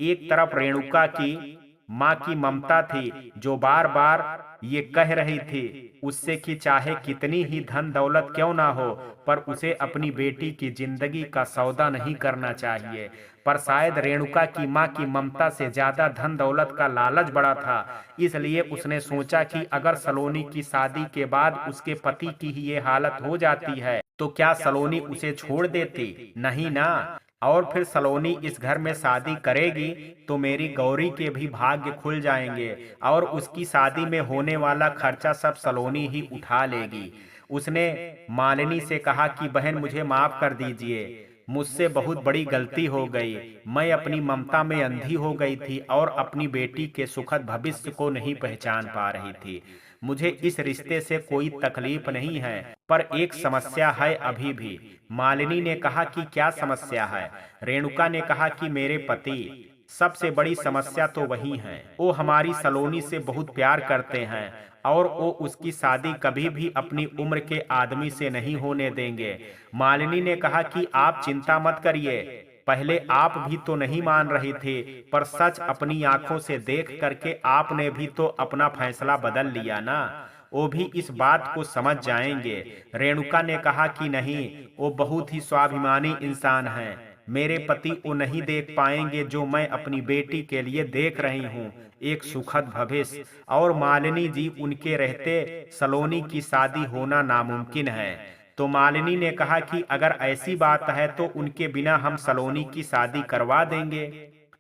एक तरफ रेणुका की माँ की ममता थी, जो बार बार ये कह रही थी उससे कि चाहे कितनी ही धन दौलत क्यों ना हो, पर उसे अपनी बेटी की जिंदगी का सौदा नहीं करना चाहिए। पर शायद रेणुका की माँ की ममता से ज्यादा धन दौलत का लालच बड़ा था। इसलिए उसने सोचा कि अगर सलोनी की शादी के बाद उसके पति की ही ये हालत हो जाती है तो क्या सलोनी उसे छोड़ देती? नहीं ना। और फिर सलोनी इस घर में शादी करेगी तो मेरी गौरी के भी भाग्य खुल जाएंगे, और उसकी शादी में होने वाला खर्चा सब सलोनी ही उठा लेगी। उसने मालिनी से कहा कि बहन, मुझे माफ कर दीजिए, मुझसे बहुत बड़ी गलती हो गई। मैं अपनी ममता में अंधी हो गई थी और अपनी बेटी के सुखद भविष्य को नहीं पहचान पा रही थी। मुझे इस रिश्ते से कोई तकलीफ नहीं है, पर एक समस्या है अभी भी। मालिनी ने कहा कि क्या समस्या है? रेणुका ने कहा कि मेरे पति, सबसे बड़ी समस्या तो वही है। वो हमारी सलोनी से बहुत प्यार करते हैं और वो उसकी शादी कभी भी अपनी उम्र के आदमी से नहीं होने देंगे। मालिनी ने कहा कि आप चिंता मत करिए, पहले आप भी तो नहीं मान रही थी, पर सच अपनी आंखों से देख करके आपने भी तो अपना फैसला बदल लिया ना। वो भी इस बात को समझ जाएंगे। रेणुका ने कहा कि नहीं, वो बहुत ही स्वाभिमानी इंसान हैं। मेरे पति वो नहीं देख पाएंगे जो मैं अपनी बेटी के लिए देख रही हूँ, एक सुखद भविष्य। और मालिनी जी, उनके रहते सलोनी की शादी होना नामुमकिन है। तो मालिनी ने कहा कि अगर ऐसी बात है तो उनके बिना हम सलोनी की शादी करवा देंगे।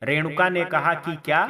रेणुका ने कहा कि क्या,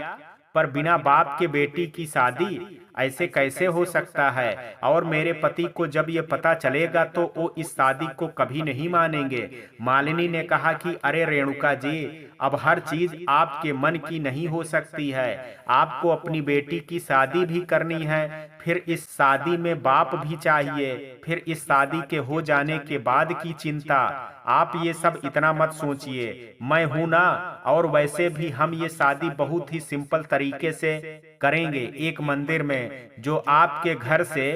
पर बिना बाप के बेटी की शादी ऐसे कैसे हो सकता है? और मेरे पति को जब ये पता चलेगा तो वो इस शादी को कभी नहीं मानेंगे। मालिनी ने कहा कि अरे रेणुका जी, अब हर चीज आपके मन की नहीं हो सकती है। आपको अपनी बेटी की शादी भी करनी है, फिर इस शादी में बाप भी चाहिए, फिर इस शादी के हो जाने के बाद की चिंता। आप ये सब इतना मत सोचिए, मैं हूं ना। और वैसे भी हम ये शादी बहुत ही सिंपल तरीके से करेंगे, एक मंदिर में जो आपके घर से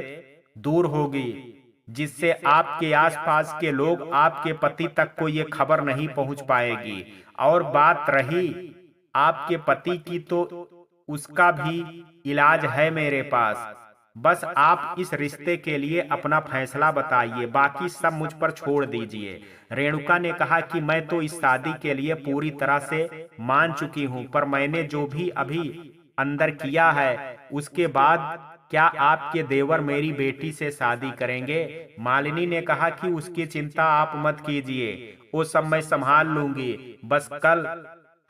दूर होगी, जिससे आपके आसपास के लोग, आपके पति तक को ये खबर नहीं पहुंच पाएगी। और बात रही आपके पति की, तो उसका भी इलाज है मेरे पास। बस आप इस रिश्ते के लिए अपना फैसला बताइए, बाकी सब मुझ पर छोड़ दीजिए। रेणुका ने कहा कि मैं तो इस शादी के लिए पूरी तरह से मान चुकी हूँ, पर मैंने जो भी अभी अंदर किया है उसके बाद क्या आपके देवर मेरी बेटी से शादी करेंगे? मालिनी ने कहा कि उसकी चिंता आप मत कीजिए, वो सब मैं संभाल लूंगी। बस कल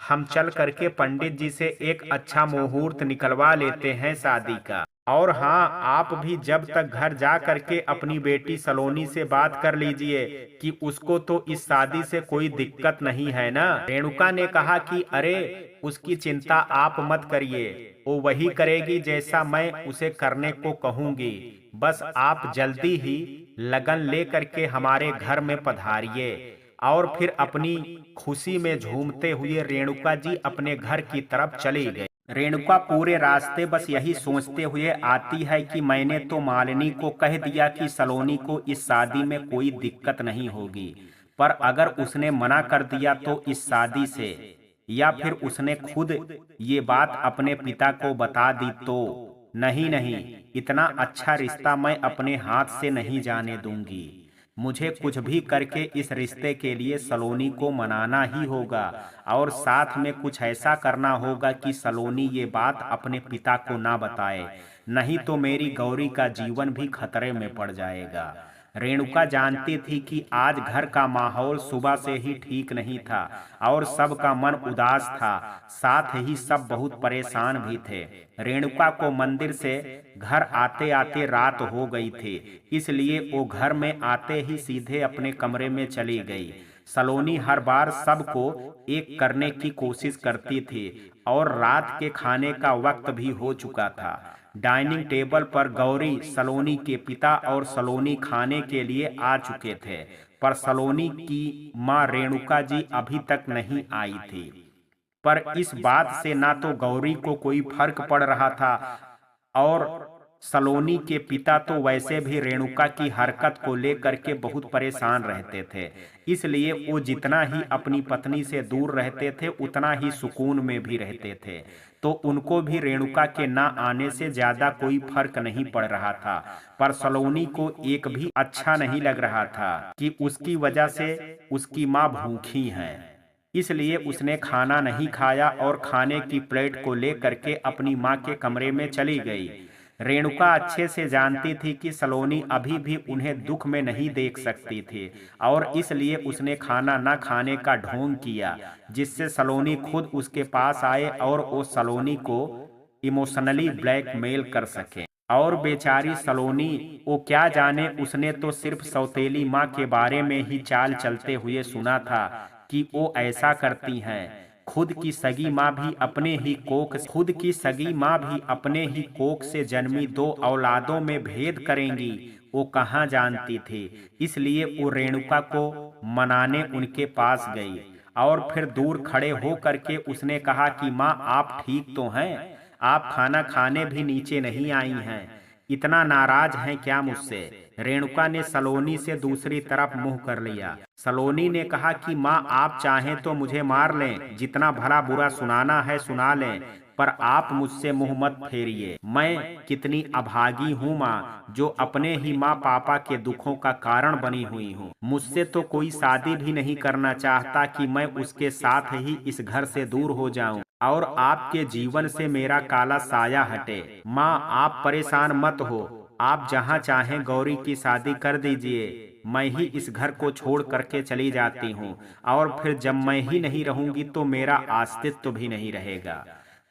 हम चल करके पंडित जी से एक अच्छा मुहूर्त निकलवा लेते हैं शादी का। और हाँ, आप भी जब तक घर जा करके अपनी बेटी सलोनी से बात कर लीजिए कि उसको तो इस शादी से कोई दिक्कत नहीं है ना। रेणुका ने कहा कि अरे, उसकी चिंता आप मत करिए, वो वही करेगी जैसा मैं उसे करने को कहूंगी। बस आप जल्दी ही लगन ले करके हमारे घर में पधारिए। और फिर अपनी खुशी में झूमते हुए रेणुका जी अपने घर की तरफ चली गई। रेणुका पूरे रास्ते बस यही सोचते हुए आती है कि मैंने तो मालिनी को कह दिया कि सलोनी को इस शादी में कोई दिक्कत नहीं होगी, पर अगर उसने मना कर दिया तो इस शादी से, या फिर उसने खुद ये बात अपने पिता को बता दी तो। नहीं नहीं, इतना अच्छा रिश्ता मैं अपने हाथ से नहीं जाने दूंगी। मुझे कुछ भी करके इस रिश्ते के लिए सलोनी को मनाना ही होगा, और साथ में कुछ ऐसा करना होगा कि सलोनी ये बात अपने पिता को ना बताए, नहीं तो मेरी गौरी का जीवन भी खतरे में पड़ जाएगा। रेणुका जानती थी कि आज घर का माहौल सुबह से ही ठीक नहीं था और सबका मन उदास था, साथ ही सब बहुत परेशान भी थे। रेणुका को मंदिर से घर आते आते रात हो गई थी, इसलिए वो घर में आते ही सीधे अपने कमरे में चली गई। सलोनी हर बार सबको एक करने की कोशिश करती थी और रात के खाने का वक्त भी हो चुका था। डाइनिंग टेबल पर गौरी, सलोनी के पिता और सलोनी खाने के लिए आ चुके थे, पर सलोनी की माँ रेणुका जी अभी तक नहीं आई थी। पर इस बात से ना तो गौरी को कोई फर्क पड़ रहा था और सलोनी के पिता तो वैसे भी रेणुका की हरकत को लेकर के बहुत परेशान रहते थे, इसलिए वो जितना ही अपनी पत्नी से दूर रहते थे उतना ही सुकून में भी रहते थे। तो उनको भी रेणुका के ना आने से ज्यादा कोई फर्क नहीं पड़ रहा था, पर सलोनी को एक भी अच्छा नहीं लग रहा था कि उसकी वजह से उसकी माँ भूखी है। इसलिए उसने खाना नहीं खाया और खाने की प्लेट को लेकर के अपनी माँ के कमरे में चली गई। रेणुका अच्छे से जानती थी कि सलोनी अभी भी उन्हें दुख में नहीं देख सकती थी, और इसलिए उसने खाना न खाने का ढोंग किया, जिससे सलोनी खुद उसके पास आए और वो सलोनी को इमोशनली ब्लैकमेल कर सके। और बेचारी सलोनी, वो क्या जाने, उसने तो सिर्फ सौतेली माँ के बारे में ही चाल चलते हुए सुना था कि वो ऐसा करती हैं। खुद की सगी माँ भी अपने ही कोख से जन्मी दो औलादों में भेद करेंगी, वो कहाँ जानती थी। इसलिए वो रेणुका को मनाने उनके पास गई और फिर दूर खड़े हो करके उसने कहा कि माँ, आप ठीक तो हैं? आप खाना खाने भी नीचे नहीं आई हैं, इतना नाराज हैं क्या मुझसे? रेणुका ने सलोनी से दूसरी तरफ मुंह कर लिया। सलोनी ने कहा कि माँ, आप चाहें तो मुझे मार लें, जितना भला बुरा सुनाना है सुना लें, पर आप मुझसे मुंह मत फेरिए। मैं कितनी अभागी हूँ माँ, जो अपने ही माँ पापा के दुखों का कारण बनी हुई हूँ। मुझसे तो कोई शादी भी नहीं करना चाहता कि मैं उसके साथ ही इस घर से दूर हो जाऊं और आपके जीवन से मेरा काला साया हटे। माँ, आप परेशान मत हो, आप जहाँ चाहें गौरी की शादी कर दीजिए। मैं ही इस घर को छोड़ करके चली जाती हूँ, और फिर जब मैं ही नहीं रहूंगी तो मेरा अस्तित्व भी नहीं रहेगा।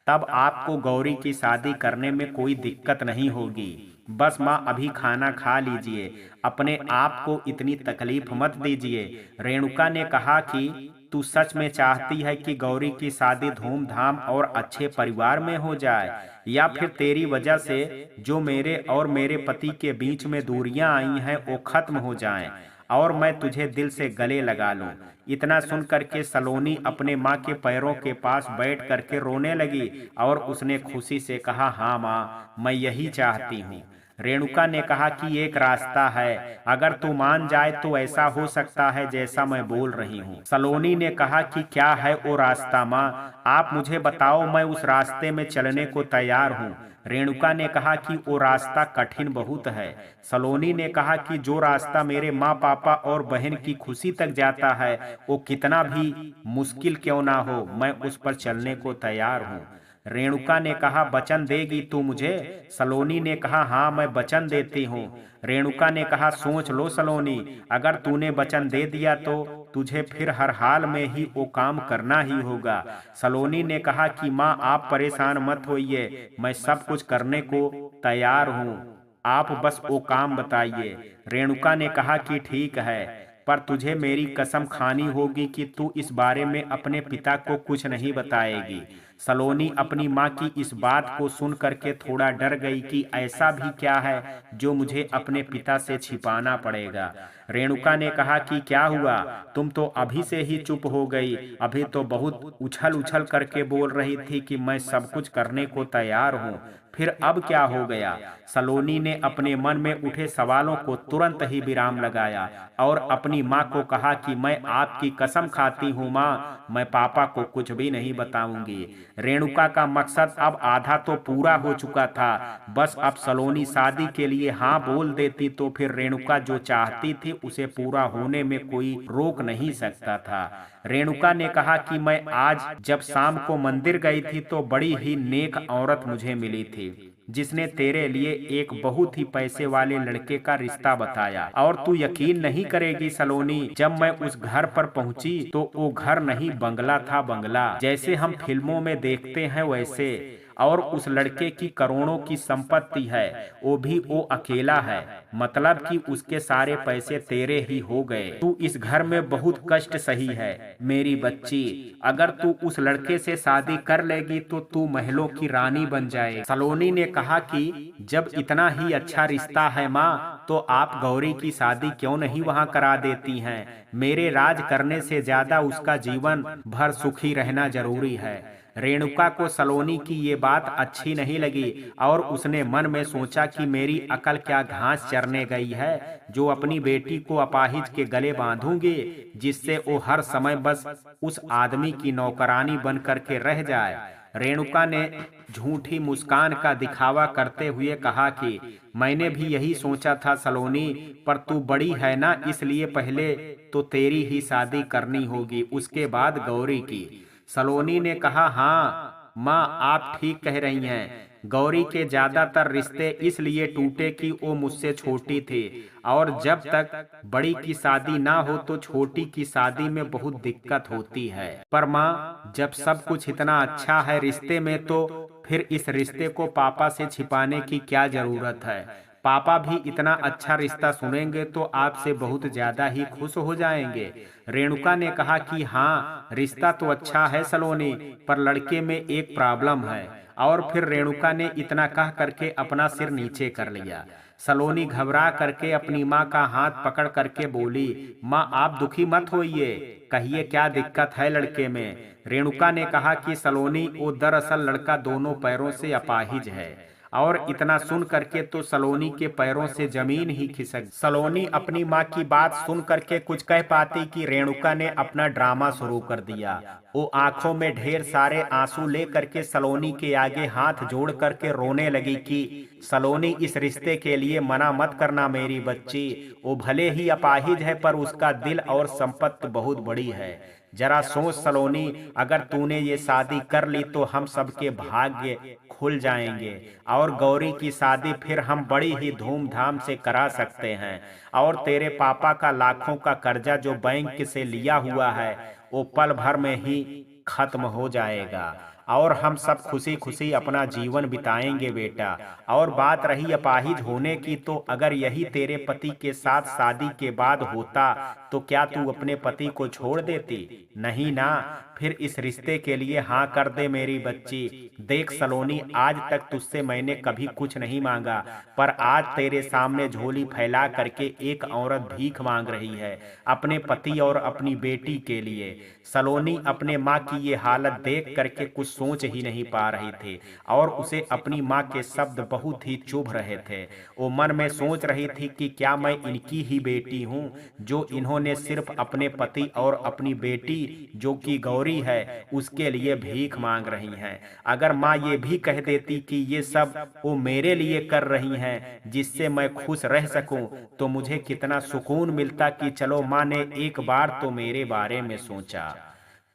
तब आपको गौरी की शादी करने में कोई दिक्कत नहीं होगी। बस माँ, अभी खाना खा लीजिए, अपने आप को इतनी तकलीफ मत दीजिए। रेणुका ने कहा कि तू सच में चाहती है कि गौरी की शादी धूमधाम और अच्छे परिवार में हो जाए, या फिर तेरी वजह से जो मेरे और मेरे पति के बीच में दूरियां आई हैं वो खत्म हो जाएं और मैं तुझे दिल से गले लगा लूं? इतना सुन करके सलोनी अपने माँ के पैरों के पास बैठ करके रोने लगी और उसने खुशी से कहा, हाँ माँ, मैं यही चाहती हूँ। रेणुका ने कहा कि एक रास्ता है, अगर तू मान जाए तो ऐसा हो सकता है जैसा मैं बोल रही हूँ। सलोनी ने कहा कि क्या है वो रास्ता माँ, आप मुझे बताओ, मैं उस रास्ते में चलने को तैयार हूँ। रेणुका ने कहा कि वो रास्ता कठिन बहुत है। सलोनी ने कहा कि जो रास्ता मेरे माँ पापा और बहन की खुशी तक जाता है, वो कितना भी मुश्किल क्यों ना हो, मैं उस पर चलने को तैयार हूँ। रेणुका ने कहा, वचन देगी तू मुझे? सलोनी ने कहा, हाँ, मैं वचन देती हूँ। रेणुका ने कहा, सोच लो सलोनी, अगर तूने वचन दे दिया तो तुझे फिर हर हाल में ही वो काम करना ही होगा। सलोनी ने कहा कि माँ, आप परेशान मत होइए, मैं सब कुछ करने को तैयार हूँ, आप बस वो काम बताइए। रेणुका ने कहा कि ठीक है, पर तुझे मेरी कसम खानी होगी कि तू इस बारे में अपने पिता को कुछ नहीं बताएगी। सलोनी अपनी माँ की इस बात को सुन करके थोड़ा डर गई कि ऐसा भी क्या है जो मुझे अपने पिता से छिपाना पड़ेगा। रेणुका ने कहा कि क्या हुआ, तुम तो अभी से ही चुप हो गई, अभी तो बहुत उछल उछल करके बोल रही थी कि मैं सब कुछ करने को तैयार हूँ, फिर अब क्या हो गया? सलोनी ने अपने मन में उठे सवालों को तुरंत ही विराम लगाया और अपनी माँ को कहा कि मैं आपकी कसम खाती हूँ माँ, मैं पापा को कुछ भी नहीं बताऊंगी। रेणुका का मकसद अब आधा तो पूरा हो चुका था। बस अब सलोनी शादी के लिए हाँ बोल देती तो फिर रेणुका जो चाहती थी उसे पूरा होने में कोई रोक नहीं सकता था। रेणुका ने कहा कि मैं आज जब शाम को मंदिर गई थी तो बड़ी ही नेक औरत मुझे मिली थी, जिसने तेरे लिए एक बहुत ही पैसे वाले लड़के का रिश्ता बताया। और तू यकीन नहीं करेगी सलोनी, जब मैं उस घर पर पहुंची तो वो घर नहीं बंगला था, बंगला जैसे हम फिल्मों में देखते हैं वैसे। और उस लड़के की करोड़ों की संपत्ति है, वो भी वो अकेला है, मतलब कि उसके सारे पैसे तेरे ही हो गए। तू इस घर में बहुत कष्ट सही है मेरी बच्ची। अगर तू उस लड़के से शादी कर लेगी तो तू महलों की रानी बन जाएगी। सलोनी ने कहा कि जब इतना ही अच्छा रिश्ता है माँ, तो आप गौरी की शादी क्यों नहीं वहाँ करा देती हैं? मेरे राज करने से ज्यादा उसका जीवन भर सुखी रहना जरूरी है। रेणुका को सलोनी की ये बात अच्छी नहीं लगी और उसने मन में सोचा कि मेरी अकल क्या घास चरने गई है, जो अपनी बेटी को अपाहिज के गले बांधूंगी, जिससे वो हर समय बस उस आदमी की नौकरानी बन करके रह जाए। रेणुका ने झूठी मुस्कान का दिखावा करते हुए कहा कि मैंने भी यही सोचा था सलोनी, पर तू बड़ी है ना, इसलिए पहले तो तेरी ही शादी करनी होगी, उसके बाद गौरी की। सलोनी ने कहा हाँ माँ, आप ठीक कह रही हैं। गौरी के ज्यादातर रिश्ते इसलिए टूटे कि वो मुझसे छोटी थी और जब तक बड़ी की शादी ना हो तो छोटी की शादी में बहुत दिक्कत होती है। पर माँ, जब सब कुछ इतना अच्छा है रिश्ते में तो फिर इस रिश्ते को पापा से छिपाने की क्या जरूरत है? पापा भी इतना अच्छा रिश्ता सुनेंगे तो आपसे बहुत ज्यादा ही खुश हो जाएंगे। रेणुका ने कहा कि हाँ, रिश्ता तो अच्छा है सलोनी, पर लड़के में एक प्रॉब्लम है। और फिर रेणुका ने इतना कह करके अपना सिर नीचे कर लिया। सलोनी घबरा करके अपनी माँ का हाथ पकड़ करके बोली, माँ आप दुखी मत होइए, कहिए क्या दिक्कत है लड़के में? रेणुका ने कहा कि सलोनी, वो दरअसल लड़का दोनों पैरों से अपाहिज है। और इतना सुन करके तो सलोनी के पैरों से जमीन ही खिसक। सलोनी अपनी माँ की बात सुन करके कुछ कह पाती कि रेणुका ने अपना ड्रामा शुरू कर दिया। वो आंखों में ढेर सारे आंसू ले करके सलोनी के आगे हाथ जोड़ करके रोने लगी कि सलोनी, इस रिश्ते के लिए मना मत करना मेरी बच्ची। वो भले ही अपाहिज है पर उसका दिल और संपत्ति बहुत बड़ी है। जरा सोच सलोनी, अगर तूने ये शादी कर ली तो हम सबके भाग्य खुल जाएंगे और गौरी की शादी फिर हम बड़ी ही धूमधाम से करा सकते हैं। और तेरे पापा का लाखों का कर्जा जो बैंक से लिया हुआ है वो पल भर में ही खत्म हो जाएगा और हम सब खुशी खुशी अपना जीवन बिताएंगे बेटा। और बात रही अपाहिज होने की, तो अगर यही तेरे पति के साथ शादी के बाद होता तो क्या तू अपने पति को छोड़ देती? नहीं ना। फिर इस रिश्ते के लिए हाँ कर दे मेरी बच्ची। देख सलोनी, आज तक तुझसे मैंने कभी कुछ नहीं मांगा, पर आज तेरे सामने झोली फैला करके एक औरत भीख मांग रही है अपने पति और अपनी बेटी के लिए। सलोनी अपने माँ की ये हालत देख करके कुछ सोच ही नहीं पा रही थी और उसे अपनी माँ के शब्द बहुत ही चुभ रहे थे। वो मन में सोच रही थी कि क्या मैं इनकी ही बेटी हूँ जो इन्होंने सिर्फ अपने पति और अपनी बेटी जो कि गौरी है उसके लिए भीख मांग रही हैं। अगर माँ ये भी कह देती कि ये सब वो मेरे लिए कर रही हैं जिससे मैं खुश रह सकूं, तो मुझे कितना सुकून मिलता कि चलो माँ ने एक बार तो मेरे बारे में सोचा।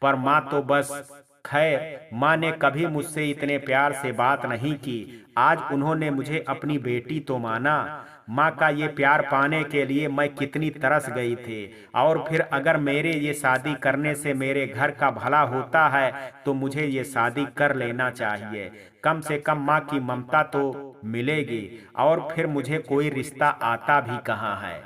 पर माँ तो बस, खैर, माँ ने कभी मुझसे इतने प्यार से बात नहीं की। आज उन्होंने मुझे अपनी बेटी तो माना। माँ का ये प्यार पाने के लिए मैं कितनी तरस गई थी। और फिर अगर मेरे ये शादी करने से मेरे घर का भला होता है तो मुझे ये शादी कर लेना चाहिए। कम से कम माँ की ममता तो मिलेगी और फिर मुझे कोई रिश्ता आता भी कहाँ है।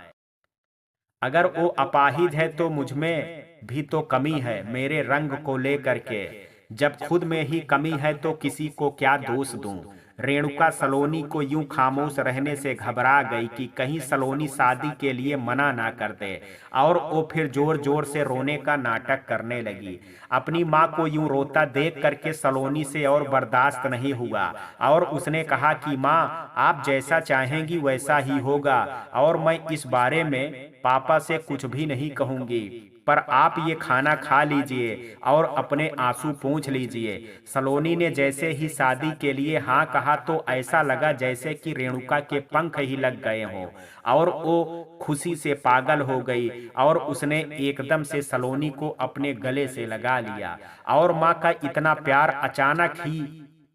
अगर वो अपाहिज है तो मुझमें भी तो कमी है मेरे रंग को लेकर के। जब खुद में ही कमी है तो किसी को क्या दोष दूं? रेणुका सलोनी को यूं खामोश रहने से घबरा गई कि कहीं सलोनी शादी के लिए मना ना कर दे, और वो फिर जोर जोर से रोने का नाटक करने लगी। अपनी माँ को यूं रोता देख करके सलोनी से और बर्दाश्त नहीं हुआ और उसने कहा कि माँ, आप जैसा चाहेंगी वैसा ही होगा और मैं इस बारे में पापा से कुछ भी नहीं कहूंगी, पर आप ये खाना खा लीजिए और अपने आंसू पोंछ लीजिए। सलोनी ने जैसे ही शादी के लिए हाँ कहा तो ऐसा लगा जैसे कि रेणुका के पंख ही लग गए हों और वो खुशी से पागल हो गई और उसने एकदम से सलोनी को अपने गले से लगा लिया। और माँ का इतना प्यार अचानक ही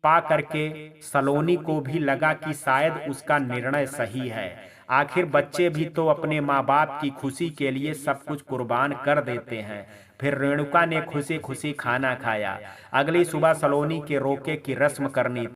पा करके सलोनी को भी लगा कि शायद उसका निर्णय सही है। आखिर बच्चे भी तो अपने माँ बाप की खुशी के लिए सब कुछ कुर्बान कर देते हैं। फिर रेणुका ने खुशी खुशी खाना खाया। अगली सुबह सलोनी के रोके की रस्म करनी,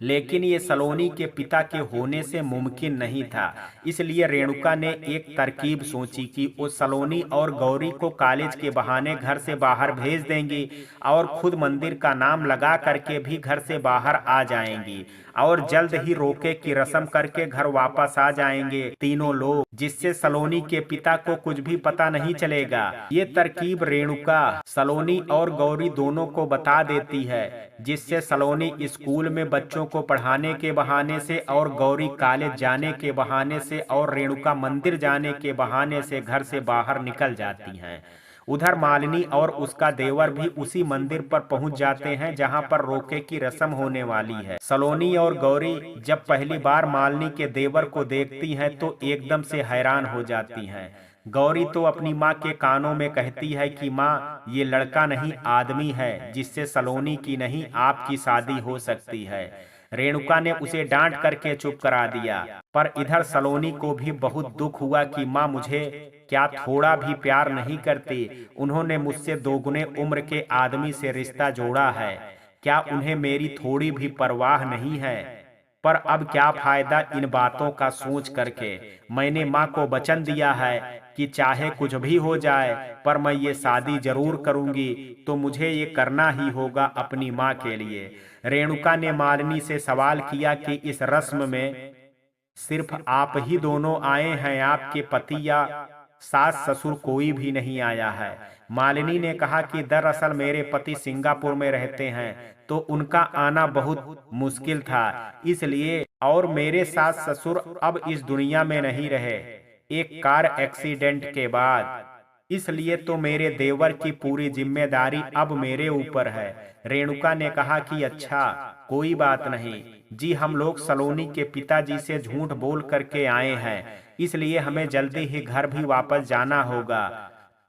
लेकिन ये सलोनी के पिता के होने से मुमकिन नहीं था। इसलिए रेणुका ने एक तरकीब सोची कि वो सलोनी और गौरी को कॉलेज के बहाने घर से बाहर भेज देंगी और खुद मंदिर का नाम लगा करके भी घर से बाहर आ जाएंगी और जल्द ही रोके की रस्म करके घर वापस आ जाएंगे तीनों लोग, जिससे सलोनी के पिता को कुछ भी पता नहीं चलेगा। ये तरकीब रेणुका सलोनी और गौरी दोनों को बता देती है, जिससे सलोनी स्कूल में बच्चों को पढ़ाने के बहाने से और गौरी कॉलेज जाने के बहाने से और रेणुका मंदिर जाने के बहाने से घर से बाहर निकल जाती हैं। उधर मालिनी और उसका देवर भी उसी मंदिर पर पहुंच जाते हैं जहां पर रोके की रस्म होने वाली है। सलोनी और गौरी जब पहली बार मालिनी के देवर को देखती हैं तो एकदम से हैरान हो जाती हैं। गौरी तो अपनी माँ के कानों में कहती है कि माँ, ये लड़का नहीं आदमी है जिससे सलोनी की नहीं आपकी शादी हो सकती है। रेणुका ने उसे डांट करके चुप करा दिया, पर इधर सलोनी को भी बहुत दुख हुआ कि माँ मुझे क्या थोड़ा भी प्यार नहीं करती। उन्होंने मुझसे दोगुने उम्र के आदमी से रिश्ता जोड़ा है, क्या उन्हें मेरी थोड़ी भी परवाह नहीं है। पर अब क्या फायदा इन बातों का सोच करके। मैंने माँ को वचन दिया है कि चाहे कुछ भी हो जाए पर मैं ये शादी जरूर करूंगी, तो मुझे ये करना ही होगा अपनी माँ के लिए। रेणुका ने मालिनी से सवाल किया कि इस रस्म में सिर्फ आप ही दोनों आए हैं, आपके पति या सास ससुर कोई भी नहीं आया है। मालिनी ने कहा कि दरअसल मेरे पति सिंगापुर में रहते हैं तो उनका आना बहुत मुश्किल था, इसलिए, और मेरे सास ससुर अब इस दुनिया में नहीं रहे एक कार एक्सीडेंट के बाद, इसलिए तो मेरे देवर की पूरी जिम्मेदारी अब मेरे ऊपर है। रेणुका ने कहा कि अच्छा, कोई बात नहीं जी, हम लोग सलोनी के पिताजी से झूठ बोल करके आए हैं, इसलिए हमें जल्दी ही घर भी वापस जाना होगा,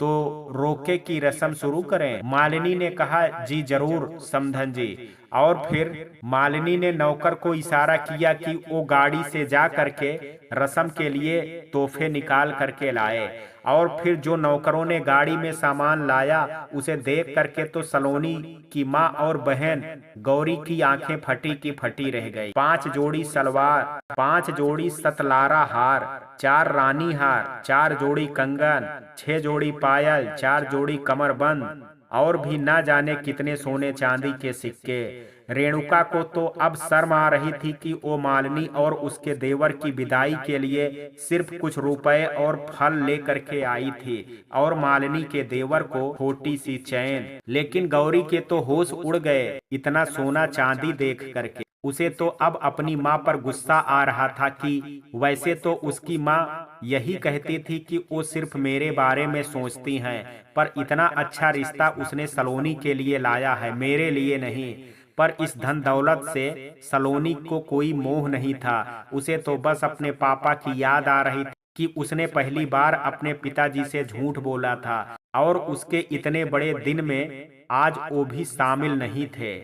तो रोके की रस्म शुरू करें। मालिनी ने कहा जी जरूर समधन जी। और फिर मालिनी ने नौकर को इशारा किया कि वो गाड़ी से जा करके रस्म के लिए तोहफे निकाल करके लाए। और फिर जो नौकरों ने गाड़ी में सामान लाया उसे देख करके तो सलोनी की माँ और बहन गौरी की आंखें फटी की फटी रह गई। 5 जोड़ी सलवार, 5 जोड़ी सतलारा हार, 4 रानी हार, 4 जोड़ी कंगन, 6 जोड़ी पायल, 4 जोड़ी कमरबंद और भी ना जाने कितने सोने चांदी के सिक्के। रेणुका को तो अब शर्म आ रही थी कि वो मालिनी और उसके देवर की विदाई के लिए सिर्फ कुछ रुपए और फल लेकर के आई थी और मालिनी के देवर को छोटी सी चैन। लेकिन गौरी के तो होश उड़ गए इतना सोना चांदी देख करके। उसे तो अब अपनी माँ पर गुस्सा आ रहा था कि वैसे तो उसकी माँ यही कहती थी कि वो सिर्फ मेरे बारे में सोचती हैं, पर इतना अच्छा रिश्ता उसने सलोनी के लिए लाया है, मेरे लिए नहीं। पर इस धन दौलत से सलोनी को कोई मोह नहीं था, उसे तो बस अपने पापा की याद आ रही थी कि उसने पहली बार अपने पिताजी से झूठ बोला था और उसके इतने बड़े दिन में आज वो भी शामिल नहीं थे।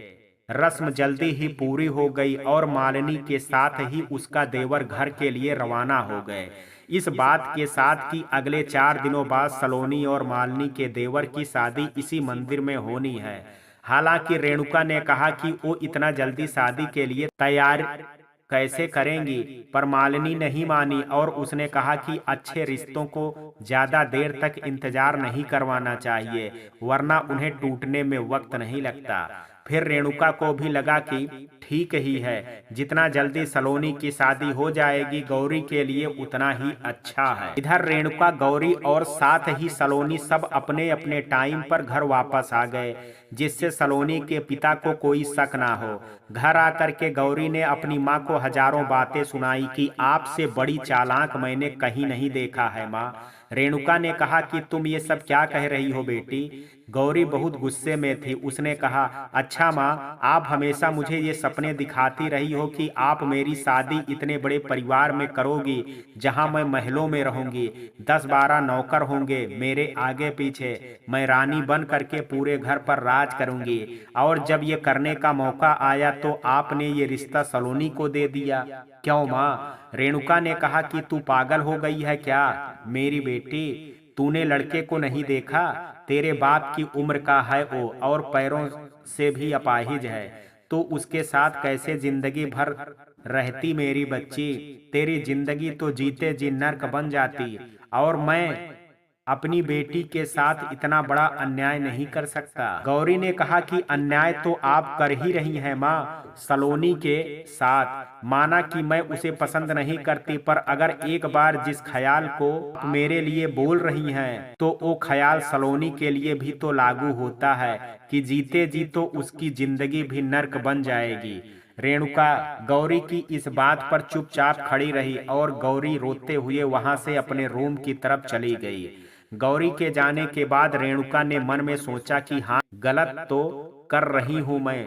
रस्म जल्दी ही पूरी हो गई और मालिनी के साथ ही उसका देवर घर के लिए रवाना हो गए। इस बात के साथ कि अगले 4 दिनों बाद सलोनी और मालिनी के देवर की शादी इसी मंदिर में होनी है। हालांकि रेणुका ने कहा कि वो इतना जल्दी शादी के लिए तैयार कैसे करेंगी, पर मालिनी नहीं मानी और उसने कहा कि अच्छे रिश्तों को ज्यादा देर तक इंतजार नहीं करवाना चाहिए, वरना उन्हें टूटने में वक्त नहीं लगता। फिर रेणुका को भी लगा कि ठीक ही है, जितना जल्दी सलोनी की शादी हो जाएगी गौरी के लिए उतना ही अच्छा है। इधर रेणुका, गौरी और साथ ही सलोनी सब अपने अपने टाइम पर घर वापस आ गए, जिससे सलोनी के पिता को कोई शक ना हो। घर आकर के गौरी ने अपनी माँ को हजारों बातें सुनाई कि आपसे बड़ी चालाक मैंने कहीं नहीं देखा है माँ। रेणुका ने कहा कि तुम ये सब क्या कह रही हो बेटी। गौरी बहुत गुस्से में थी। उसने कहा, अच्छा माँ, आप हमेशा मुझे ये सपने दिखाती रही हो कि आप मेरी शादी इतने बड़े परिवार में करोगी जहाँ मैं महलों में रहूंगी, 10-12 नौकर होंगे मेरे आगे पीछे, मैं रानी बन करके पूरे घर पर राज करूंगी, और जब ये करने का मौका आया तो आपने ये रिश्ता सलोनी को दे दिया। क्यों माँ? रेणुका ने कहा कि तू पागल हो गई है क्या मेरी बेटी? तूने लड़के को नहीं देखा? तेरे बाप की उम्र का है वो, और पैरों से भी अपाहिज है, तो उसके साथ कैसे जिंदगी भर रहती मेरी बच्ची? तेरी जिंदगी तो जीते जी नर्क बन जाती, और मैं अपनी बेटी के साथ इतना बड़ा अन्याय नहीं कर सकता। गौरी ने कहा कि अन्याय तो आप कर ही रही हैं माँ सलोनी के साथ। माना कि मैं उसे पसंद नहीं करती, पर अगर एक बार जिस ख्याल को मेरे लिए बोल रही हैं तो वो ख्याल सलोनी के लिए भी तो लागू होता है कि जीते जी तो उसकी जिंदगी भी नर्क बन जाएगी। रेणुका गौरी की इस बात पर चुपचाप खड़ी रही, और गौरी रोते हुए वहां से अपने रूम की तरफ चली गई। गौरी के जाने के बाद रेणुका ने मन में सोचा कि हाँ, गलत तो कर रही हूं मैं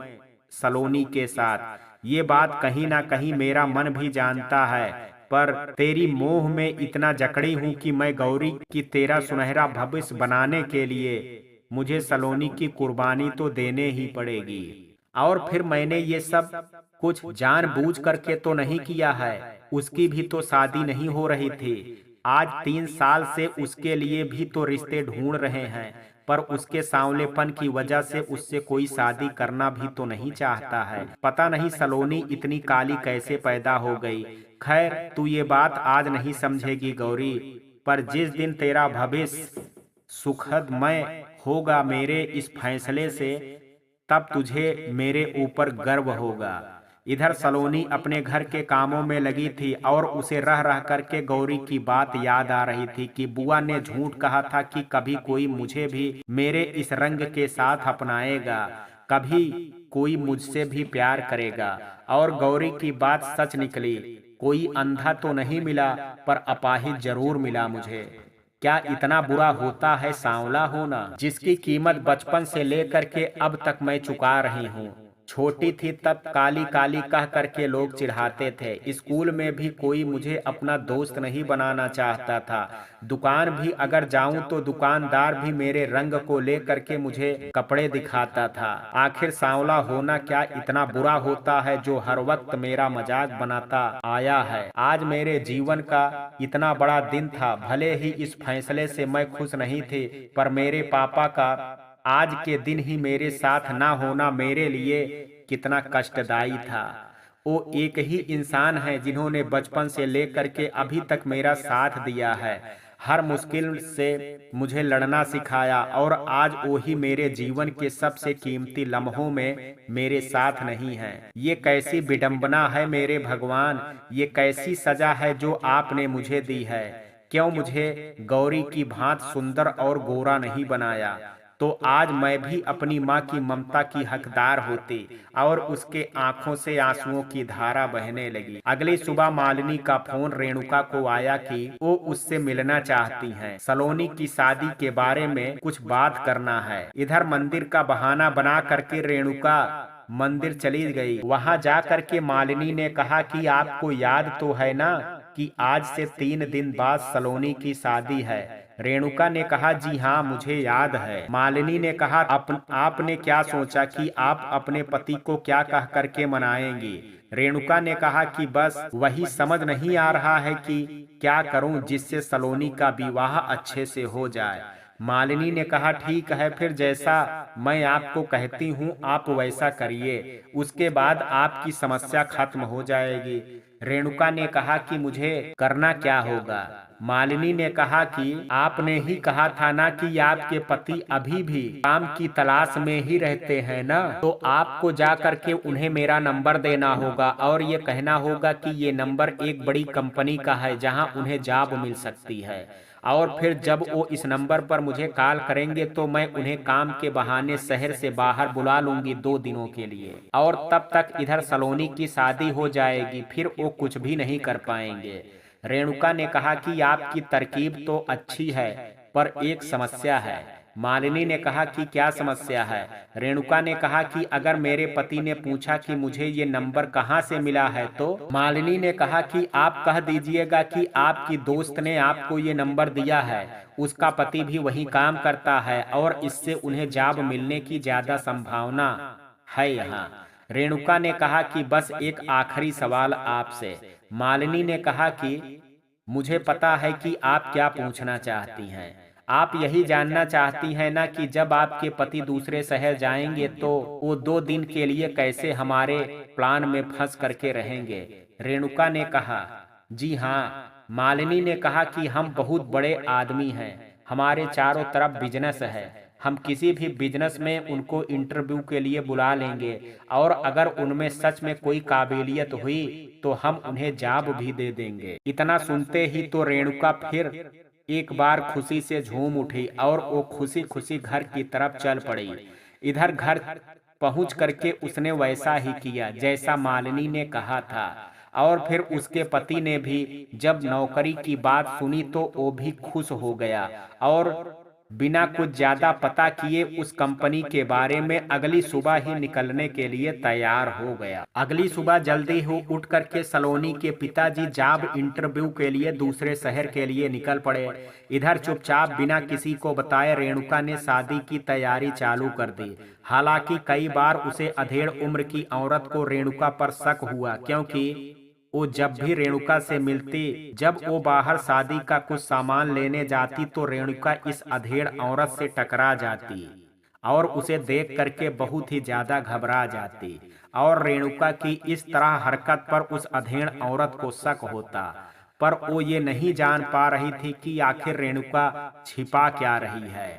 सलोनी के साथ, ये बात कहीं ना कहीं मेरा मन भी जानता है, पर तेरी मोह में इतना जकड़ी हूं कि मैं गौरी की तेरा सुनहरा भविष्य बनाने के लिए मुझे सलोनी की कुर्बानी तो देने ही पड़ेगी। और फिर मैंने ये सब कुछ जानबूझ करके तो नहीं किया है, उसकी भी तो शादी नहीं हो रही थी। आज 3 साल से उसके लिए भी तो रिश्ते ढूंढ रहे हैं, पर उसके सांवलेपन की वजह से उससे कोई शादी करना भी तो नहीं चाहता है। पता नहीं सलोनी इतनी काली कैसे पैदा हो गई। खैर, तू ये बात आज नहीं समझेगी गौरी, पर जिस दिन तेरा भविष्य सुखदमय होगा मेरे इस फैसले से, तब तुझे मेरे ऊपर गर्व होगा। इधर सलोनी अपने घर के कामों में लगी थी, और उसे रह रह करके गौरी की बात याद आ रही थी कि बुआ ने झूठ कहा था कि कभी कोई मुझे भी मेरे इस रंग के साथ अपनाएगा, कभी कोई मुझसे भी प्यार करेगा। और गौरी की बात सच निकली। कोई अंधा तो नहीं मिला, पर अपाहिज जरूर मिला मुझे। क्या इतना बुरा होता है सांवला होना, जिसकी कीमत बचपन से लेकर के अब तक मैं चुका रही हूँ। छोटी थी तब काली काली कह करके लोग चिढ़ाते थे। स्कूल में भी कोई मुझे अपना दोस्त नहीं बनाना चाहता था। दुकान भी अगर जाऊं तो दुकानदार भी मेरे रंग को लेकर के मुझे कपड़े दिखाता था। आखिर सांवला होना क्या इतना बुरा होता है जो हर वक्त मेरा मजाक बनाता आया है। आज मेरे जीवन का इतना बड़ा दिन था। भले ही इस फैसले से मैं खुश नहीं थी, पर मेरे पापा का आज के दिन ही मेरे साथ ना होना मेरे लिए कितना कष्टदायी था। वो एक ही इंसान है जिन्होंने बचपन से लेकर के अभी तक मेरा साथ दिया है, हर मुश्किल से मुझे लड़ना सिखाया, और आज वो ही मेरे जीवन के सबसे कीमती लम्हों में मेरे साथ नहीं है। ये कैसी विडंबना है मेरे भगवान, ये कैसी सजा है जो आपने मुझे दी है। क्यों मुझे गौरी की भांति सुंदर और गोरा नहीं बनाया, तो आज मैं भी अपनी माँ की ममता की हकदार होती। और उसके आंखों से आंसुओं की धारा बहने लगी। अगली सुबह मालिनी का फोन रेणुका को आया कि वो उससे मिलना चाहती हैं। सलोनी की शादी के बारे में कुछ बात करना है। इधर मंदिर का बहाना बना करके रेणुका मंदिर चली गई। वहां जाकर के मालिनी ने कहा कि आपको याद तो है ना कि आज से 3 दिन बाद सलोनी की शादी है। रेणुका ने कहा, जी हाँ, मुझे याद है। मालिनी ने कहा, आपने क्या सोचा कि आप अपने पति को क्या कह करके मनाएंगी? रेणुका ने कहा कि बस वही समझ नहीं आ रहा है कि क्या करूं जिससे सलोनी का विवाह अच्छे से हो जाए। मालिनी ने कहा, ठीक है, फिर जैसा मैं आपको कहती हूँ आप वैसा करिए, उसके बाद आपकी समस्या खत्म हो जाएगी। रेणुका ने कहा कि मुझे करना क्या होगा। मालिनी ने कहा कि आपने ही कहा था ना कि आपके पति अभी भी काम की तलाश में ही रहते हैं ना, तो आपको जा करके उन्हें मेरा नंबर देना होगा और ये कहना होगा कि ये नंबर एक बड़ी कंपनी का है जहां उन्हें जॉब मिल सकती है। और फिर जब वो इस नंबर पर मुझे कॉल करेंगे तो मैं उन्हें काम के बहाने शहर से बाहर बुला लूंगी 2 दिनों के लिए, और तब तक इधर सलोनी की शादी हो जाएगी, फिर वो कुछ भी नहीं कर पाएंगे। रेणुका ने कहा कि आपकी तरकीब तो अच्छी है, पर एक समस्या है। मालिनी ने कहा कि क्या समस्या है। रेणुका ने कहा कि अगर मेरे पति ने पूछा कि मुझे ये नंबर कहाँ से मिला है, तो मालिनी ने कहा कि आप कह दीजिएगा कि आपकी दोस्त ने आपको ये नंबर दिया है, उसका पति भी वही काम करता है और इससे उन्हें जॉब मिलने की ज्यादा संभावना है यहाँ। रेणुका ने कहा कि बस एक आखिरी सवाल आपसे। मालिनी ने कहा कि मुझे पता है कि आप क्या पूछना चाहती हैं। आप यही जानना चाहती हैं ना कि जब आपके पति दूसरे शहर जाएंगे तो वो 2 दिन के लिए कैसे हमारे प्लान में फंस करके रहेंगे। रेणुका ने कहा, जी हाँ। मालिनी ने कहा कि हम बहुत बड़े आदमी हैं, हमारे चारों तरफ बिजनेस है, हम किसी भी बिजनेस में उनको इंटरव्यू के लिए बुला लेंगे और अगर उनमें सच में कोई काबिलियत हुई तो हम उन्हें जॉब भी दे देंगे। इतना सुनते ही तो रेणुका फिर एक बार खुशी से झूम उठी और वो खुशी खुशी घर की तरफ चल पड़ी। इधर घर पहुंच करके उसने वैसा ही किया जैसा मालिनी ने कहा था, और फिर उसके पति ने भी जब नौकरी की बात सुनी तो वो भी खुश हो गया और बिना कुछ ज्यादा पता किए उस कंपनी के बारे में अगली सुबह ही निकलने के लिए तैयार हो गया। अगली सुबह जल्दी हो उठ करके सलोनी के पिताजी जॉब इंटरव्यू के लिए दूसरे शहर के लिए निकल पड़े। इधर चुपचाप बिना किसी को बताए रेणुका ने शादी की तैयारी चालू कर दी। हालांकि कई बार उसे अधेड़ उम्र की औरत को रेणुका पर शक हुआ, क्योंकि वो जब भी रेणुका से मिलती, जब वो बाहर शादी का कुछ सामान लेने जाती तो रेणुका इस अधेड़ औरत से टकरा जाती और उसे देख करके बहुत ही ज्यादा घबरा जाती और रेणुका की इस तरह हरकत पर उस अधेड़ औरत को शक होता। पर वो ये नहीं जान पा रही थी कि आखिर रेणुका छिपा क्या रही है।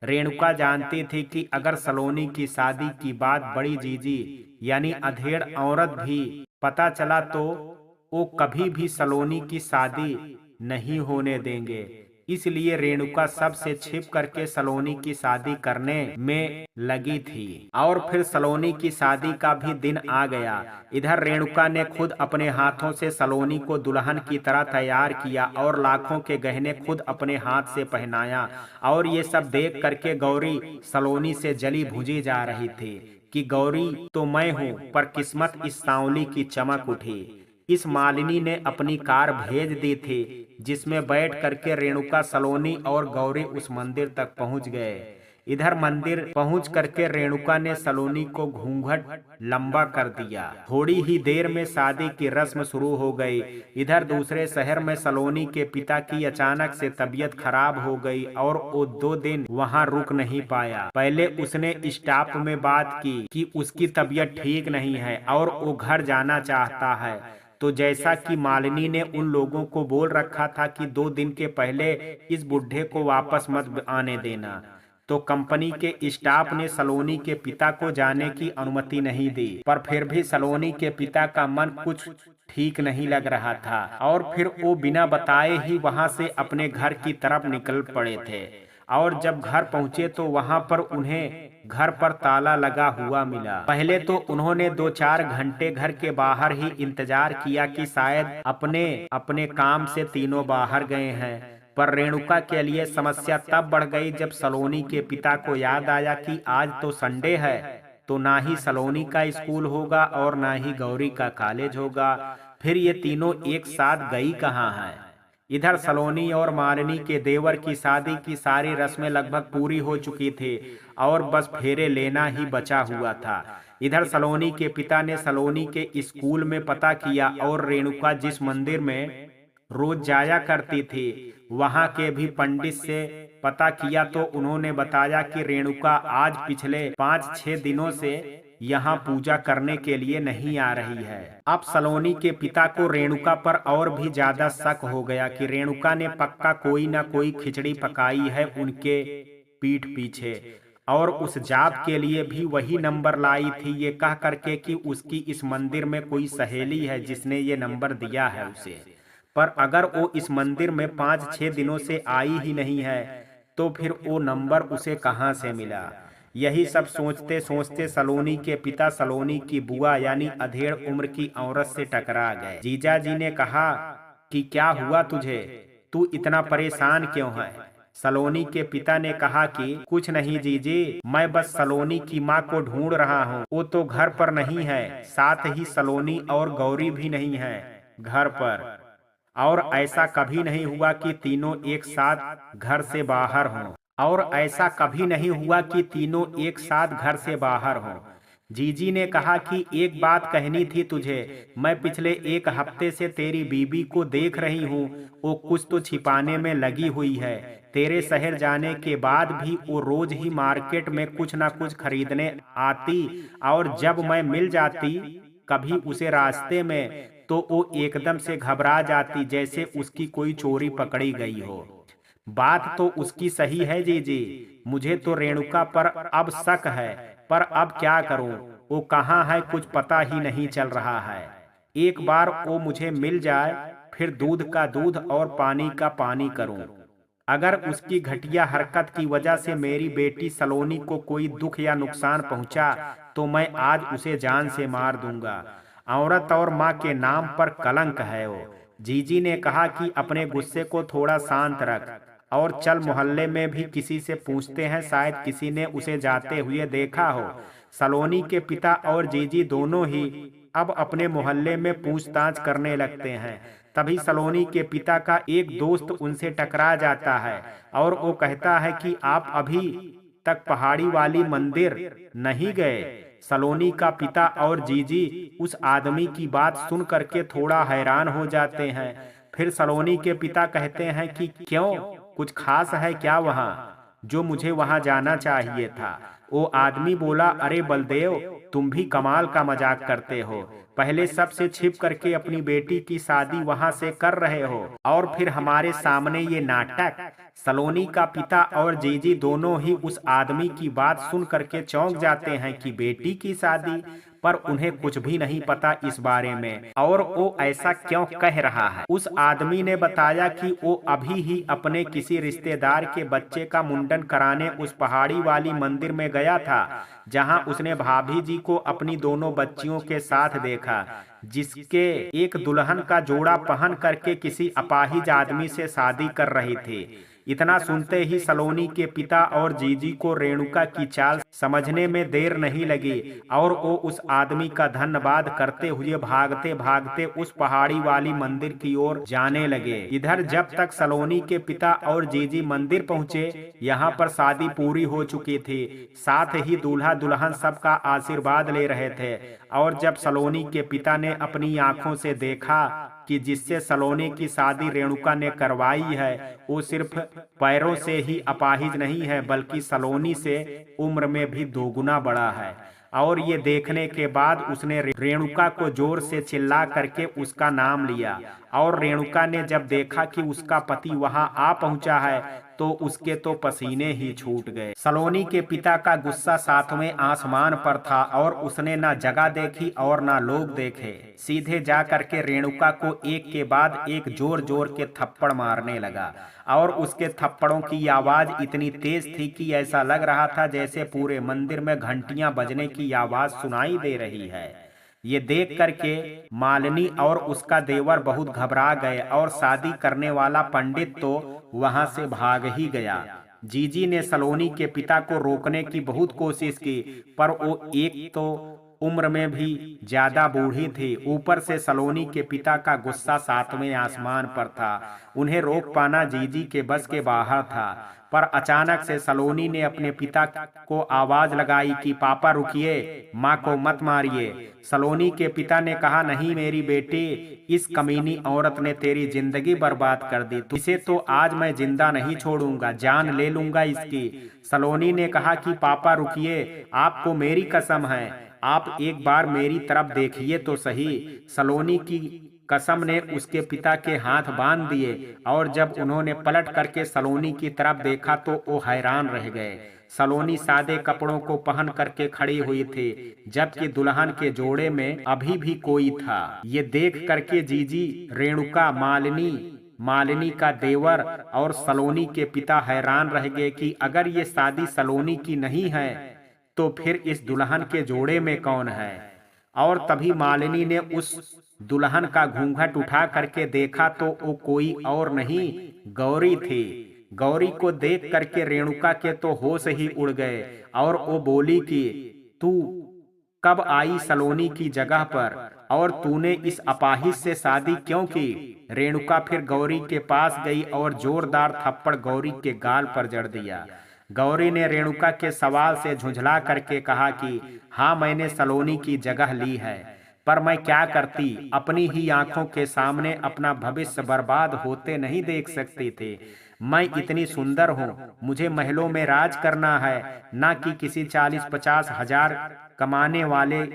रेणुका जानती थी कि अगर सलोनी की शादी की बात बड़ी जीजी यानी अधेड़ औरत भी पता चला तो वो कभी भी सलोनी की शादी नहीं होने देंगे। इसलिए रेणुका सबसे छिप करके सलोनी की शादी करने में लगी थी। और फिर सलोनी की शादी का भी दिन आ गया। इधर रेणुका ने खुद अपने हाथों से सलोनी को दुल्हन की तरह तैयार किया और लाखों के गहने खुद अपने हाथ से पहनाया, और ये सब देख करके गौरी सलोनी से जली भुजी जा रही थी कि गौरी तो मैं हूँ, पर किस्मत इस सांवली की चमक उठी। इस मालिनी ने अपनी कार भेज दी थी जिसमें बैठ करके रेणुका सलोनी और गौरी उस मंदिर तक पहुंच गए। इधर मंदिर पहुंच करके रेणुका ने सलोनी को घूंघट लंबा कर दिया। थोड़ी ही देर में शादी की रस्म शुरू हो गई। इधर दूसरे शहर में सलोनी के पिता की अचानक से तबीयत खराब हो गई और वो 2 दिन वहां रुक नहीं पाया। पहले उसने स्टाफ में बात की कि उसकी तबीयत ठीक नहीं है और वो घर जाना चाहता है। तो जैसा कि मालिनी ने उन लोगों को बोल रखा था कि 2 दिन के पहले इस बुढ़े को वापस मत आने देना, तो कंपनी के स्टाफ ने सलोनी के पिता को जाने की अनुमति नहीं दी। पर फिर भी सलोनी के पिता का मन कुछ ठीक नहीं लग रहा था और फिर वो बिना बताए ही वहां से अपने घर की तरफ निकल पड़े थे। और जब घर पहुंचे तो वहां पर उन्हें घर पर ताला लगा हुआ मिला। पहले तो उन्होंने 2-4 घंटे घर के बाहर ही इंतजार किया कि शायद अपने अपने काम से तीनों बाहर गए हैं। पर रेणुका के लिए समस्या तब बढ़ गई जब सलोनी के पिता को याद आया कि आज तो संडे है, तो ना ही सलोनी का स्कूल होगा और ना ही गौरी का कॉलेज होगा। फिर ये तीनों एक साथ गई कहाँ है। इधर सलोनी और मालिनी के देवर की शादी की सारी रस्में लगभग पूरी हो चुकी थी और बस फेरे लेना ही बचा हुआ था। इधर सलोनी के पिता ने सलोनी के स्कूल में पता किया और रेणुका जिस मंदिर में रोज जाया करती थी वहां के भी पंडित से पता किया तो उन्होंने बताया कि रेणुका आज पिछले 5-6 दिनों से यहाँ पूजा करने के लिए नहीं आ रही है। अब सलोनी के पिता को रेणुका पर और भी ज्यादा शक हो गया कि रेणुका ने पक्का कोई ना कोई खिचड़ी पकाई है उनके पीठ पीछे, और उस जाप के लिए भी वही नंबर लाई थी, ये कह करके कि उसकी इस मंदिर में कोई सहेली है जिसने ये नंबर दिया है उसे। पर अगर वो इस मंदिर में 5-6 दिनों से आई ही नहीं है तो फिर वो नंबर उसे कहाँ से मिला। यही सब सोचते सोचते सलोनी के पिता सलोनी की बुआ यानी अधेड़ उम्र की औरत से टकरा गए। जीजा जी ने कहा कि क्या हुआ तुझे, तू इतना परेशान क्यों है। सलोनी के पिता ने कहा कि कुछ नहीं जीजी, मैं बस सलोनी की माँ को ढूंढ रहा हूँ, वो तो घर पर नहीं है, साथ ही सलोनी और गौरी भी नहीं है घर पर, और ऐसा कभी नहीं हुआ कि तीनों एक साथ घर से बाहर हों, और ऐसा कभी नहीं हुआ कि तीनों एक साथ घर से बाहर हों। जीजी ने कहा कि एक बात कहनी थी तुझे, मैं पिछले 1 हफ्ते से तेरी बीबी को देख रही हूँ, वो कुछ तो छिपाने में लगी हुई है। तेरे शहर जाने के बाद भी वो रोज ही मार्केट में कुछ ना कुछ खरीदने आती, और जब मैं मिल जाती कभी उसे रास्ते में तो वो एकदम से घबरा जाती जैसे उसकी कोई चोरी पकड़ी गई हो। बात तो उसकी सही है जीजी, मुझे तो रेणुका पर अब शक है, पर अब क्या करूं, वो कहाँ है कुछ पता ही नहीं चल रहा है। एक बार वो मुझे मिल जाए फिर दूध का दूध और पानी का पानी करूं। अगर उसकी घटिया हरकत की वजह से मेरी बेटी सलोनी को कोई दुख या नुकसान पहुंचा तो मैं आज उसे जान से मार दूंगा। औरत और माँ के नाम पर कलंक है वो। जीजी ने कहा कि अपने गुस्से को थोड़ा शांत रख और चल मोहल्ले में भी किसी से पूछते हैं, शायद किसी ने उसे जाते हुए देखा हो। सलोनी के पिता और जीजी दोनों ही अब अपने मोहल्ले में पूछताछ करने लगते हैं। तभी सलोनी के पिता का एक दोस्त उनसे टकरा जाता है और वो कहता है कि आप अभी तक पहाड़ी वाली मंदिर नहीं गए। सलोनी का पिता और जीजी उस आदमी की बात सुन करके थोड़ा हैरान हो जाते हैं। फिर सलोनी के पिता कहते हैं कि क्यों, कुछ खास है क्या वहाँ जो मुझे वहाँ जाना चाहिए था। वो आदमी बोला, अरे बलदेव, तुम भी कमाल का मजाक करते हो, पहले सबसे छिप करके अपनी बेटी की शादी वहां से कर रहे हो और फिर हमारे सामने ये नाटक। सलोनी का पिता और जीजी दोनों ही उस आदमी की बात सुन करके चौंक जाते हैं कि बेटी की शादी, पर उन्हें कुछ भी नहीं पता इस बारे में और वो ऐसा क्यों कह रहा है। उस आदमी ने बताया कि वो अभी ही अपने किसी रिश्तेदार के बच्चे का मुंडन कराने उस पहाड़ी वाली मंदिर में गया था, जहां उसने भाभी जी को अपनी दोनों बच्चियों के साथ देखा, जिसके एक दुल्हन का जोड़ा पहन करके किसी अपाहिज आदमी से शादी कर रही थी। इतना सुनते ही सलोनी के पिता और जीजी को रेणुका की चाल समझने में देर नहीं लगी और वो उस आदमी का धन्यवाद करते हुए भागते भागते उस पहाड़ी वाली मंदिर की ओर जाने लगे। इधर जब तक सलोनी के पिता और जीजी मंदिर पहुंचे, यहाँ पर शादी पूरी हो चुकी थी, साथ ही दूल्हा दुल्हन सबका आशीर्वाद ले रहे थे। और जब सलोनी के पिता ने अपनी आंखों से देखा कि जिससे सलोनी की शादी रेणुका ने करवाई है वो सिर्फ पैरों से ही अपाहिज नहीं है, बल्कि सलोनी से उम्र में भी दोगुना बड़ा है। और ये देखने के बाद उसने रेणुका को जोर से चिल्ला करके उसका नाम लिया। और रेणुका ने जब देखा कि उसका पति वहां आ पहुंचा है तो उसके तो पसीने ही छूट गए। सलोनी के पिता का गुस्सा 7वें आसमान पर था और उसने ना जगह देखी और ना लोग देखे, सीधे जा करके रेणुका को एक के बाद एक जोर जोर के थप्पड़ मारने लगा। और उसके थप्पड़ों की आवाज इतनी तेज थी कि ऐसा लग रहा था जैसे पूरे मंदिर में घंटियां बजने की आवाज सुनाई दे रही है। ये देख करके मालिनी और उसका देवर बहुत घबरा गए और शादी करने वाला पंडित तो वहां से भाग ही गया। जीजी ने सलोनी के पिता को रोकने की बहुत कोशिश की, पर वो एक तो उम्र में भी ज्यादा बूढ़ी थी, ऊपर से सलोनी के पिता का गुस्सा 7वें आसमान पर था। उन्हें रोक पाना जीजी के बस के बाहर था। पर अचानक से सलोनी ने अपने पिता को आवाज लगाई कि पापा रुकिए, माँ को मत मारिए। सलोनी के पिता ने कहा, नहीं मेरी बेटी, इस कमीनी औरत ने तेरी जिंदगी बर्बाद कर दी, इसे तो आज मैं जिंदा नहीं छोड़ूंगा, जान ले लूंगा इसकी। सलोनी ने कहा कि पापा रुकिए, आपको मेरी कसम है, आप एक बार मेरी तरफ देखिए तो सही। सलोनी की कसम ने उसके पिता के हाथ बांध दिए और जब उन्होंने पलट करके सलोनी की तरफ देखा तो वो हैरान रह गए। सलोनी सादे कपड़ों को पहन करके खड़ी हुई थी, जबकि दुल्हन के जोड़े में अभी भी कोई था। ये देख करके जीजी, रेणुका, मालिनी का देवर और सलोनी के पिता हैरान रह गए कि अगर ये शादी सलोनी की नहीं है तो फिर इस दुल्हन के जोड़े में कौन है। और तभी मालिनी ने उस दुल्हन का घूंघट उठा करके देखा तो वो कोई और नहीं, गौरी थी। गौरी को देख करके रेणुका के तो होश ही उड़ गए और वो बोली कि तू कब आई सलोनी की जगह पर और तूने इस अपाहिज से शादी क्यों की। रेणुका फिर गौरी के पास गई और जोरदार थप्पड़ गौरी के गाल पर जड़ दिया। गौरी ने रेणुका के सवाल से झुंझला करके कहा कि हाँ, मैंने सलोनी की जगह ली है, पर मैं क्या करती, अपनी ही आंखों के सामने अपना भविष्य बर्बाद होते नहीं देख सकती थी। मैं इतनी सुंदर हूँ, मुझे महलों में राज करना है, ना कि किसी 40-50 हजार कमाने वाले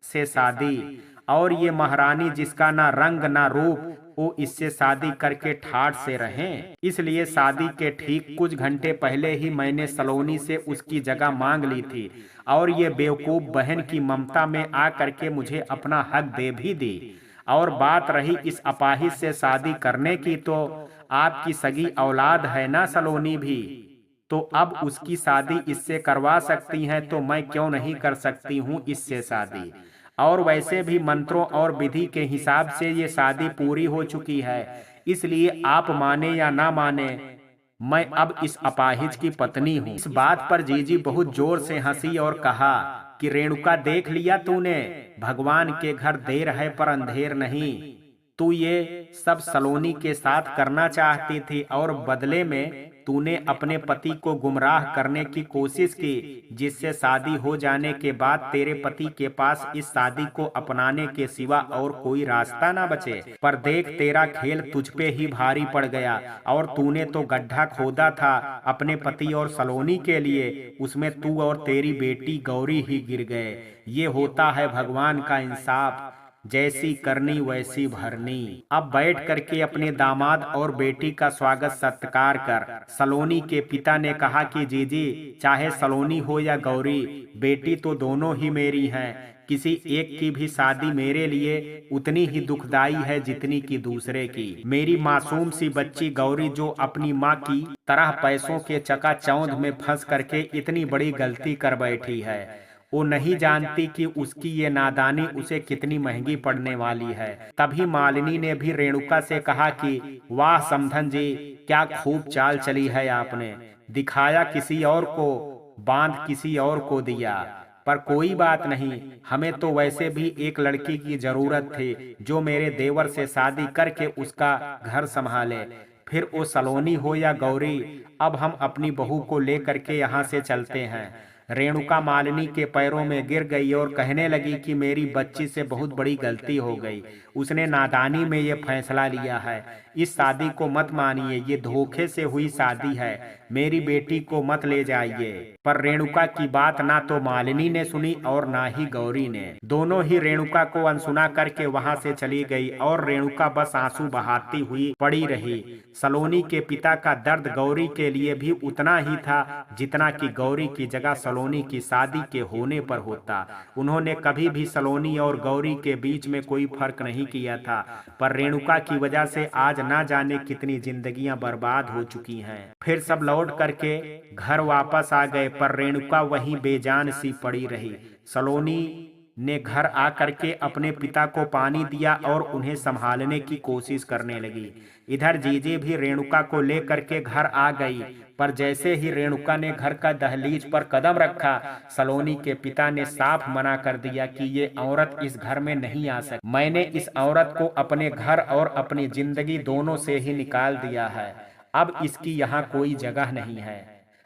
से शादी। और ये महारानी जिसका ना रंग ना रूप, वो इससे शादी करके ठाठ से रहें। इसलिए शादी के ठीक कुछ घंटे पहले ही मैंने सलोनी से उसकी जगह मांग ली थी और ये बेवकूफ बहन की ममता में आ करके मुझे अपना हक दे भी दी। और बात रही इस अपाहिज से शादी करने की, तो आपकी सगी औलाद है ना सलोनी भी, तो अब उसकी शादी इससे करवा सकती हैं, तो मैं क्यों नहीं कर सकती हूँ इससे शादी। और वैसे भी मंत्रों और विधि के हिसाब से ये शादी पूरी हो चुकी है, इसलिए आप माने या ना माने, मैं अब इस अपाहिज की पत्नी हूँ। इस बात पर जीजी बहुत जोर से हंसी और कहा कि रेणुका, देख लिया तूने, भगवान के घर देर है पर अंधेर नहीं। तू ये सब सलोनी के साथ करना चाहती थी और बदले में तूने अपने पति को गुमराह करने की कोशिश की, जिससे शादी हो जाने के बाद तेरे पति के पास इस शादी को अपनाने के सिवा और कोई रास्ता ना बचे। पर देख, तेरा खेल तुझ पे ही भारी पड़ गया और तूने तो गड्ढा खोदा था अपने पति और सलोनी के लिए, उसमें तू और तेरी बेटी गौरी ही गिर गए। ये होता है भगवान का इंसाफ, जैसी करनी वैसी भरनी। अब बैठ करके अपने दामाद और बेटी का स्वागत सत्कार कर। सलोनी के पिता ने कहा कि जीजी, चाहे सलोनी हो या गौरी, बेटी तो दोनों ही मेरी हैं। किसी एक की भी शादी मेरे लिए उतनी ही दुखदाई है जितनी की दूसरे की। मेरी मासूम सी बच्ची गौरी, जो अपनी माँ की तरह पैसों के चकाचौंध में फंस करके इतनी बड़ी गलती कर बैठी है, वो नहीं जानती कि उसकी ये नादानी उसे कितनी महंगी पड़ने वाली है। तभी मालिनी ने भी रेणुका से कहा कि वाह समधन जी, क्या खूब चाल चली है आपने, दिखाया किसी और को, बांध किसी और को दिया। पर कोई बात नहीं, हमें तो वैसे भी एक लड़की की जरूरत थी जो मेरे देवर से शादी करके उसका घर संभाले, फिर वो सलोनी हो या गौरी। अब हम अपनी बहू को लेकर के यहाँ से चलते हैं। रेणुका मालिनी के पैरों में गिर गई और कहने लगी कि मेरी बच्ची से बहुत बड़ी गलती हो गई, उसने नादानी में ये फैसला लिया है, इस शादी को मत मानिए, ये धोखे से हुई शादी है, मेरी बेटी को मत ले जाइए। पर रेणुका की बात ना तो मालिनी ने सुनी और ना ही गौरी ने। दोनों ही रेणुका को अनसुना करके वहां से चली गई और रेणुका बस आंसू बहाती हुई पड़ी रही। सलोनी के पिता का दर्द गौरी के लिए भी उतना ही था जितना कि गौरी की जगह सलोनी की शादी के होने पर होता। उन्होंने कभी भी सलोनी और गौरी के बीच में कोई फर्क नहीं किया था, पर रेणुका की वजह से आज ना जाने कितनी जिंदगियां बर्बाद हो चुकी हैं। फिर सब लौट करके घर वापस आ गए, पर रेणुका वहीं बेजान सी पड़ी रही। सलोनी ने घर आकर के अपने पिता को पानी दिया और उन्हें संभालने की कोशिश करने लगी। इधर जीजी भी रेणुका को लेकर के घर आ गई, पर जैसे ही रेणुका ने घर का दहलीज पर कदम रखा, सलोनी के पिता ने साफ मना कर दिया कि ये औरत इस घर में नहीं आ सकती। मैंने इस औरत को अपने घर और अपनी जिंदगी दोनों से ही निकाल दिया है। अब इसकी यहाँ कोई जगह नहीं है।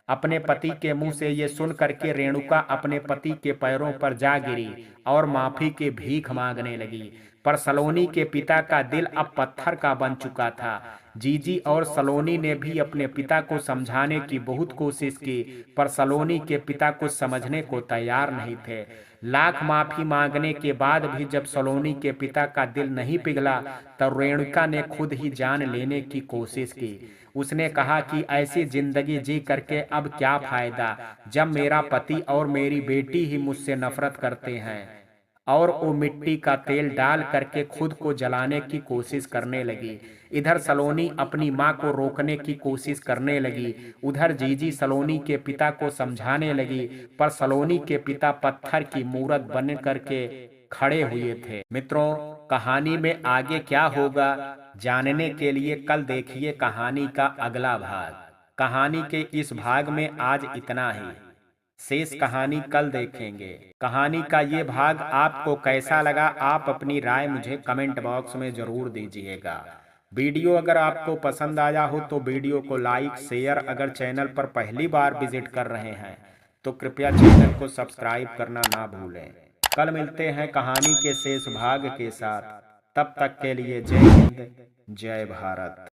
अपने पति के मुंह से ये सुन करके रेणुका अपने पति के पैरों पर जा गिरी और माफी की भीख मांगने लगी। पर सलोनी के पिता का दिल अब पत्थर का बन चुका था। जीजी और सलोनी ने भी अपने पिता को समझाने की बहुत कोशिश की, पर सलोनी के पिता कुछ समझने को तैयार नहीं थे। लाख माफी मांगने के बाद भी जब सलोनी के पिता का दिल नहीं पिघला, तब रेणुका ने खुद ही जान लेने की कोशिश की। उसने कहा कि ऐसी जिंदगी जी करके अब क्या फायदा, जब मेरा पति और मेरी बेटी ही मुझसे नफरत करते हैं। और वो मिट्टी का तेल डाल करके खुद को जलाने की कोशिश करने लगी। इधर सलोनी अपनी माँ को रोकने की कोशिश करने लगी, उधर जीजी सलोनी के पिता को समझाने लगी, पर सलोनी के पिता पत्थर की मूरत बन करके खड़े हुए थे। मित्रों, कहानी में आगे क्या होगा जानने के लिए कल देखिए कहानी का अगला भाग। कहानी के इस भाग में आज इतना ही, शेष कहानी कल देखेंगे। कहानी का ये भाग आपको कैसा लगा, आप अपनी राय मुझे कमेंट बॉक्स में जरूर दीजिएगा। वीडियो अगर आपको पसंद आया हो तो वीडियो को लाइक शेयर, अगर चैनल पर पहली बार विजिट कर रहे हैं तो कृपया चैनल को सब्सक्राइब करना ना भूलें। कल मिलते हैं कहानी के शेष भाग के साथ, तब तक के लिए जय हिंद, जय भारत।